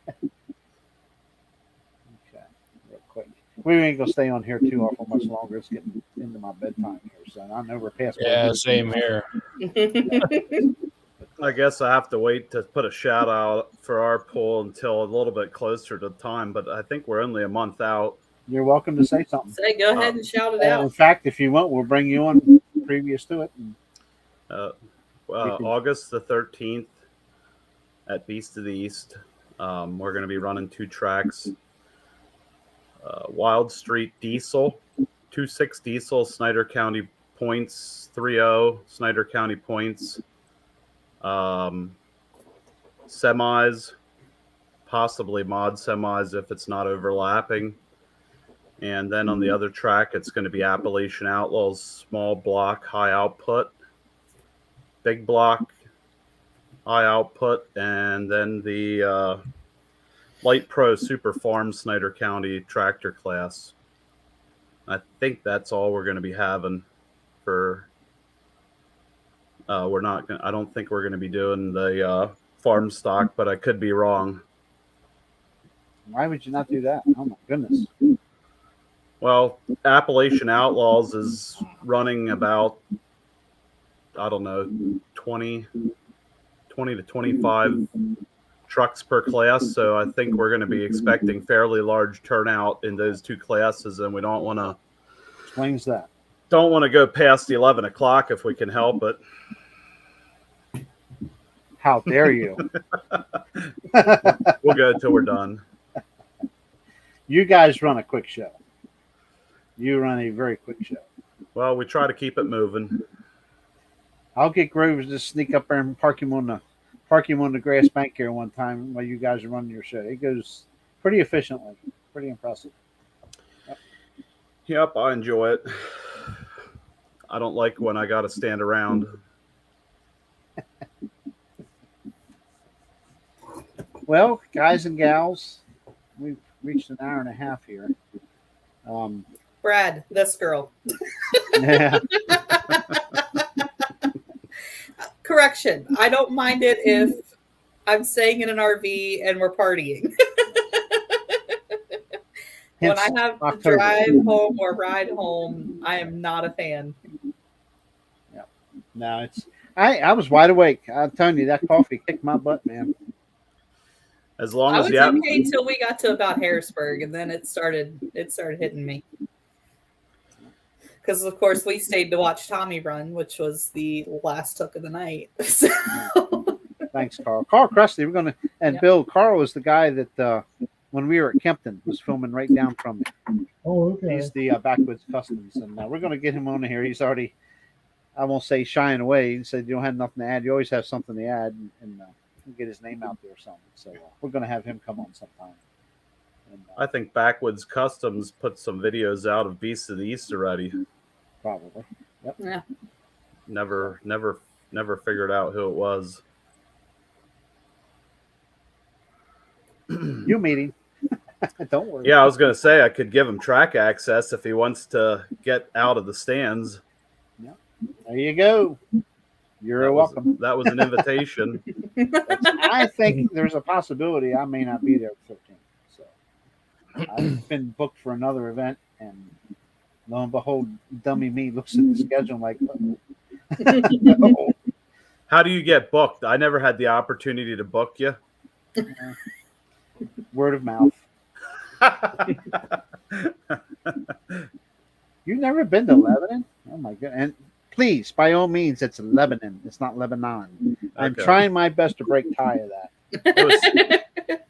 real quick. we ain't gonna stay on here too awful much longer. It's getting into my bedtime here, so I know we're past. Yeah, same here. I guess I have to wait to put a shout out for our pool until a little bit closer to time, but I think we're only a month out. You're welcome to say something. Go ahead and shout it In out. fact, if you want, we'll bring you on previous to it. August the 13th at Beast of the East. We're going to be running 2 tracks. Wild Street Diesel, 2.6 Diesel, Snyder County points, 3.0 Snyder County points. Semis, possibly mod semis if it's not overlapping. And then on the other track, it's going to be Appalachian Outlaws, small block, high output, big block, high output, and then the Light Pro Super Farm Snyder County tractor class. I think that's all we're going to be having for. We're not. I don't think we're going to be doing the farm stock, but I could be wrong. Why would you not do that? Oh my goodness. Well, Appalachian Outlaws is running about, I don't know, 20 to 25 trucks per class. So I think we're going to be expecting fairly large turnout in those 2 classes, and we don't want to. Explains that. Don't want to go past 11 o'clock if we can help it. How dare you? We'll go till we're done. You guys run a quick show. You run a very quick show. Well, we try to keep it moving. I'll get Groves to sneak up there and park him on the grass bank here one time while you guys are running your show. It goes pretty efficiently. Pretty impressive. Yep, I enjoy it. I don't like when I got to stand around. Well, guys and gals, we've reached an hour and a half here. Brad, this girl. Yeah. Correction. I don't mind it if I'm staying in an RV and we're partying. When I have to drive home or ride home, I am not a fan. Yeah. No, it's I was wide awake. I'm telling you, that coffee kicked my butt, man. As long I as was okay until we got to about Harrisburg, and then it started hitting me. Because of course we stayed to watch Tommy run, which was the last hook of the night. So. Thanks, Carl. Carl Krusty, we're gonna Bill. Carl is the guy that when we were at Kempton was filming right down from me. Oh, okay. He's the Backwoods Customs, and we're gonna get him on here. He's already, I won't say shying away. He said you don't have nothing to add. You always have something to add, and get his name out there or something. So we're gonna have him come on sometime. And, I think Backwoods Customs put some videos out of Beasts of the East already. Probably. Yep. Yeah. Never figured out who it was. You meeting? Don't worry. Yeah, I was going to say I could give him track access if he wants to get out of the stands. Yep. There you go. You're welcome. That was an invitation. I think there's a possibility I may not be there at 15. So I've been booked for another event, and lo and behold, dummy me looks at the schedule like, no. How do you get booked? I never had the opportunity to book you. Word of mouth. You've never been to Lebanon? Oh my god! And please, by all means, it's Lebanon. It's not Lebanon. I'm trying my best to break tie of that.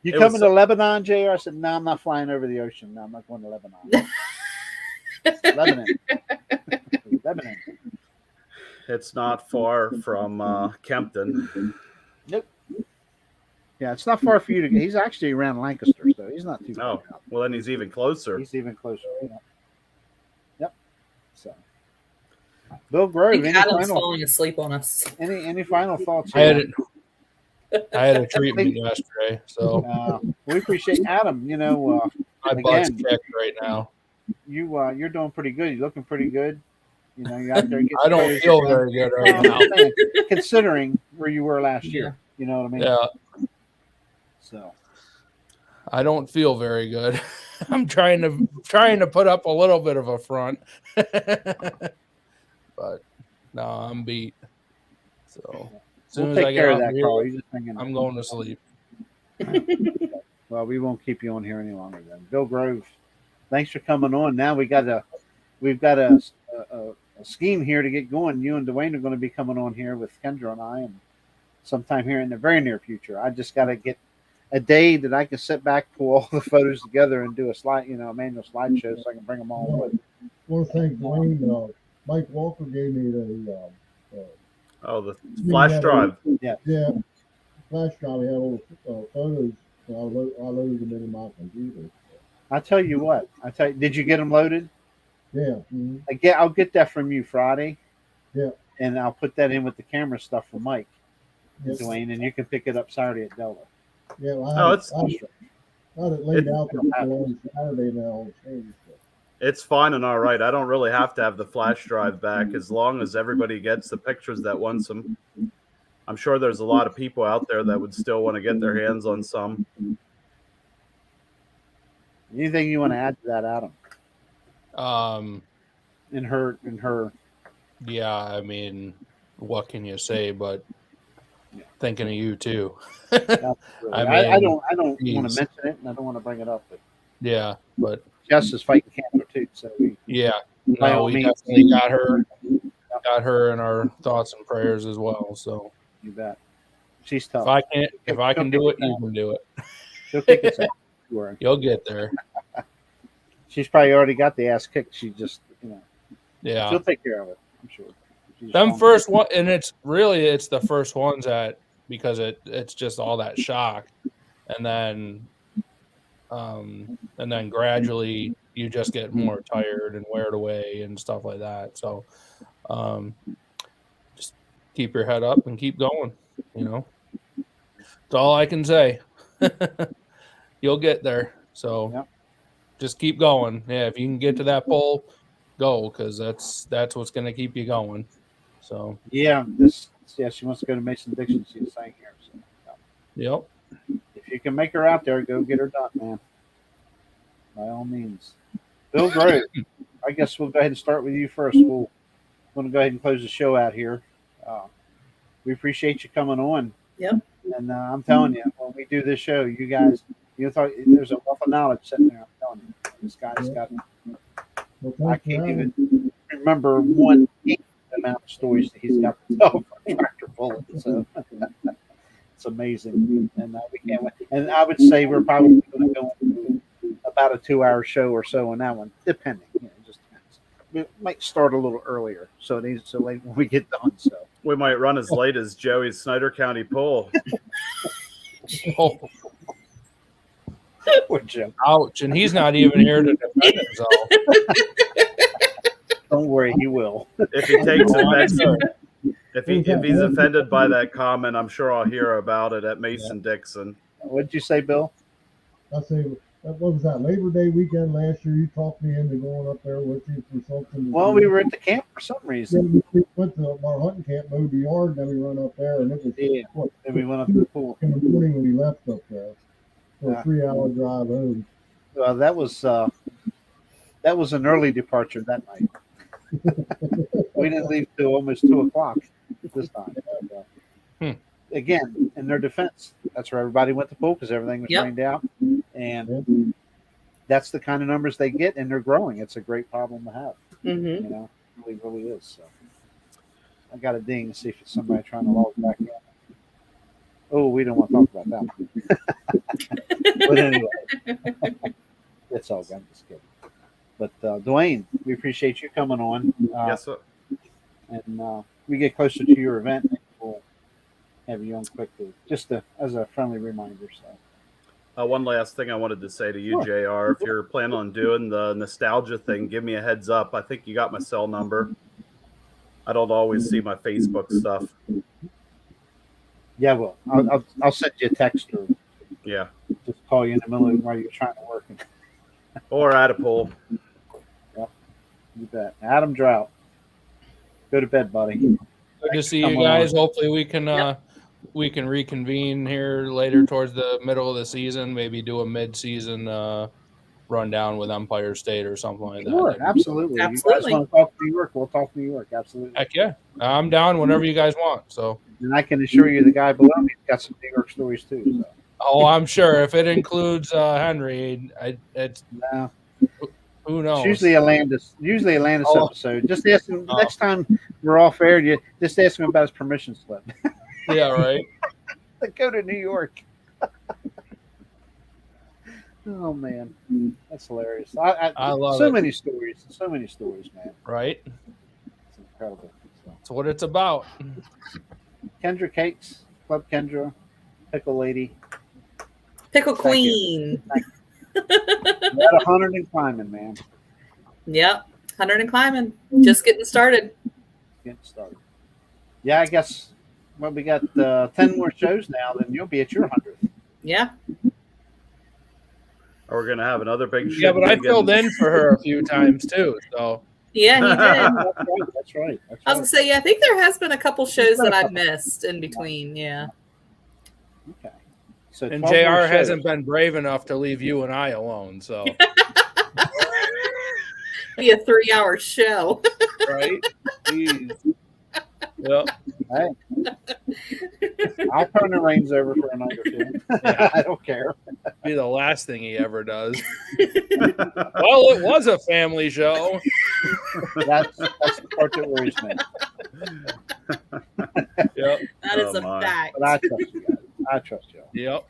You coming to Lebanon, JR? I said, no, I'm not flying over the ocean. No, I'm not going to Lebanon. It's Lebanon. Lebanon. It's not far from Kempton. Nope. Yeah, it's not far for you to get. He's actually around Lancaster, so he's not too far. Oh, well, then he's even closer. He's even closer. Yep. So, Bill Grove, I think Adam's falling asleep on us. Any final thoughts? I had a treatment yesterday, so we appreciate Adam. You know, my butt's kicked right now. You're doing pretty good. You're looking pretty good. You know, you're out there. I don't feel very good right now, considering where you were last year. You know what I mean? Yeah. So I don't feel very good. I'm trying to put up a little bit of a front, but no, I'm beat. So as soon We'll as I take get care of off that, here, Carl. You just hang in I'm there. going to sleep. Well, we won't keep you on here any longer then. Bill Grove, thanks for coming on. Now we've got a scheme here to get going. You and Dwayne are going to be coming on here with Kendra and I, and sometime here in the very near future. I just got to get a day that I can sit back, pull all the photos together, and do a manual slideshow, so I can bring them all with. I want to thank Dwayne. Mike Walker gave me the the flash drive. yeah flash drive. He had all the photos. And I loaded them into my computer. I tell you what. Did you get them loaded? Yeah. I'll get that from you Friday. Yeah. And I'll put that in with the camera stuff for Mike, Yes. Dwayne, and you can pick it up Saturday at Delta. Yeah. Well, Oh, I had it laid out there on Saturday now. It's fine and all right. I don't really have to have the flash drive back as long as everybody gets the pictures that wants them. I'm sure there's a lot of people out there that would still want to get their hands on some. Anything you want to add to that, Adam? In her. Yeah, I mean, what can you say? But thinking of you too. I don't want to mention it, and I don't want to bring it up, but yeah, but Jess is fighting cancer too, so we definitely got her in our thoughts and prayers as well. So you bet. She's tough. If I can do it, you can do it. She'll kick us out. You'll get there. She's probably already got the ass kicked. She just, yeah. She'll take care of it. I'm sure. Them first one, and it's the first ones because it's just all that shock, and then gradually you just get more tired and wear it away and stuff like that. So, just keep your head up and keep going. That's all I can say. You'll get there. So, just keep going. Yeah, if you can get to that pole, go, because that's what's going to keep you going. So she wants to go to Mason-Dixon. She's saying here. So, yep. If you can make her out there, go get her done, man. By all means. Bill Grove, I guess we'll go ahead and start with you first. We're going to go ahead and close the show out here. We appreciate you coming on. Yep. And I'm telling you, when we do this show, you guys, there's a wealth of knowledge sitting there. I'm telling you, this guy's got. I can't even remember 1/8 the amount of stories that he's got to tell for tractor pulling. So it's amazing, and we can't wait. And I would say we're probably going to go into about a 2-hour show or so on that one, depending. It just depends. We might start a little earlier, so it ain't so late when we get done. So we might run as late as Joey's Snyder County pull. Oh. Poor Joe. Ouch! And he's not even here to defend himself. Don't worry, he will. If he takes offense, if he's offended by that comment, I'm sure I'll hear about it at Mason-Dixon. What'd you say, Bill? I say, what was that Labor Day weekend last year? You talked me into going up there with you for something. Well, we were at the camp for some reason. Then we went to our hunting camp, mowed the yard, then we went up there, and it was then we went up to the pool in the morning when we left up there. For a 3-hour drive home. Well, that was an early departure that night. We didn't leave till almost 2:00 this time. But, again, in their defense, that's where everybody went to pool because everything was rained out, and that's the kind of numbers they get, and they're growing. It's a great problem to have. Mm-hmm. It really is. So I got a ding to see if it's somebody trying to log back in. Oh, we don't want to talk about that one. But anyway, it's all good. I'm just kidding. But Dwayne, we appreciate you coming on. Yes, sir. And we get closer to your event, we'll have you on quickly, just as a friendly reminder. So, one last thing I wanted to say to you, JR, if you're planning on doing the nostalgia thing, give me a heads up. I think you got my cell number. I don't always see my Facebook stuff. Yeah, well, I'll send you a text or just call you in the middle of while you're trying to work. Or at a pool. Yep, you bet. Adam Drought, go to bed, buddy. Good to see you guys. Hopefully we can we can reconvene here later towards the middle of the season, maybe do a mid-season rundown with Empire State or something like that. Sure, absolutely. If you guys Absolutely. want to talk New York, we'll talk New York. Absolutely. Heck yeah. I'm down whenever you guys want. So, And I can assure you the guy below me's got some New York stories too. So. oh, I'm sure if it includes Henry, it's No. who knows. It's usually a Landis Oh. episode. Just ask him Oh. next time we're off air. You just ask him about his permission slip. Yeah, right. To go to New York. Oh man, that's hilarious. I love so it. many stories. So many stories, man. Right. It's incredible. So, That's what it's about. Kendra Cakes, Club Kendra, Pickle Lady. Pickle Thank you. Queen. We're at 100 and climbing, man. Yep. 100 and climbing. Just getting started. Getting started. Yeah, I guess. Well, we got 10 more shows now. Then you'll be at your 100th. Yeah. Are we going to have another big show? Yeah, but I filled in for her a few times too. So Yeah, he did. That's right. I was gonna say, yeah, I think there has been a couple shows that I've missed in between. Yeah. Okay. So and 12 more JR shows. hasn't been brave enough to leave you and I alone. So Be a 3-hour show. right. Jeez. Yep. Hey. I'll turn the reins over for a night or two. Yeah. I don't care. Be the last thing he ever does. Well, it was a family show. That's the part that worries me. Yep. That is Oh, a my. fact. But I trust you guys. I trust y'all. Yep.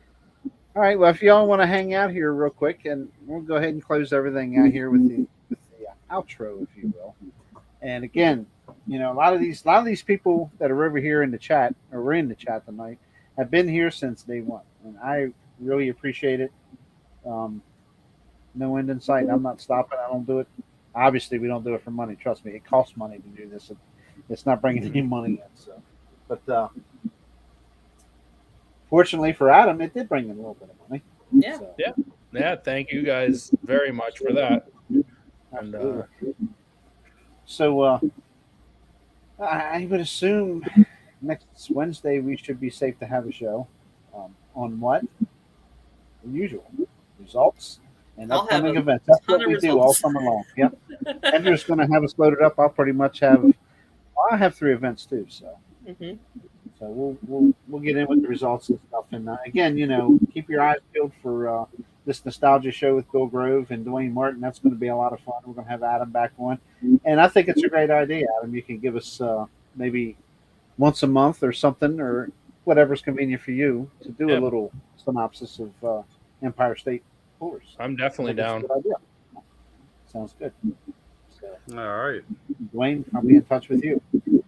All right. Well, if y'all want to hang out here real quick, and we'll go ahead and close everything out here with the outro, if you will. And again, you know, a lot of these people that are over here in the chat, or were in the chat tonight, have been here since day one, and I really appreciate it. No end in sight. I'm not stopping. I don't do it. Obviously, we don't do it for money. Trust me, it costs money to do this. It's not bringing any money in. So, but fortunately for Adam, it did bring in a little bit of money. Yeah. So, Yeah. Thank you guys very much for that. And absolutely. So I would assume next Wednesday we should be safe to have a show on what? The usual results and I'll have upcoming a events. That's what ton of we do all results. summer long. Yep. Kendra's going to have us loaded up. I'll pretty much have. I have 3 events too, so Mhm. so we'll get in with the results and stuff. And again, you know, keep your eyes peeled for this nostalgia show with Bill Grove and Dwayne Martin. That's going to be a lot of fun. We're going to have Adam back on, and I think it's a great idea, Adam. You can give us maybe once a month or something, or whatever's convenient for you, to do a Yeah. little synopsis of Empire State Pullers. I'm definitely I think it's down. a good idea. Sounds good. So, All right. Dwayne, I'll be in touch with you.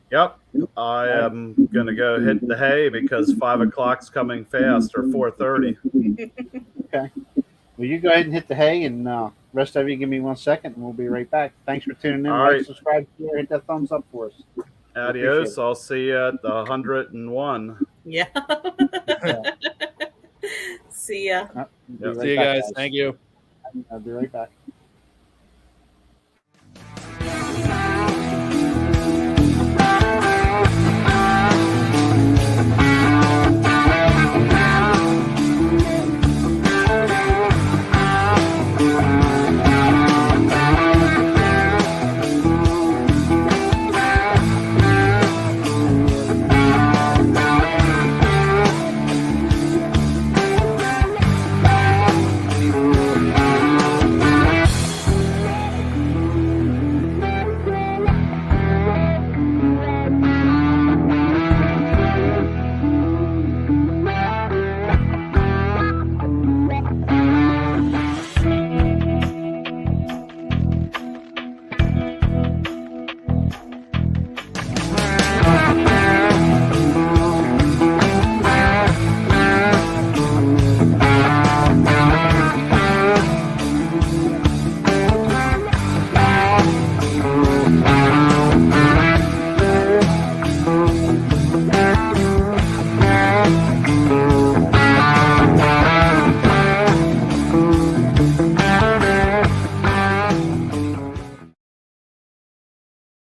Yep. I am going to go hit the hay because 5 o'clock's coming fast, or 4:30. Okay. Well, you go ahead and hit the hay, and rest of you give me 1 second, and we'll be right back. Thanks for tuning in. All Like, right. subscribe, share, hit that thumbs up for us. Adios. I'll see you at the 101. Yeah. See ya. Be Yep. right See you back, guys. Thank you. I'll be right back.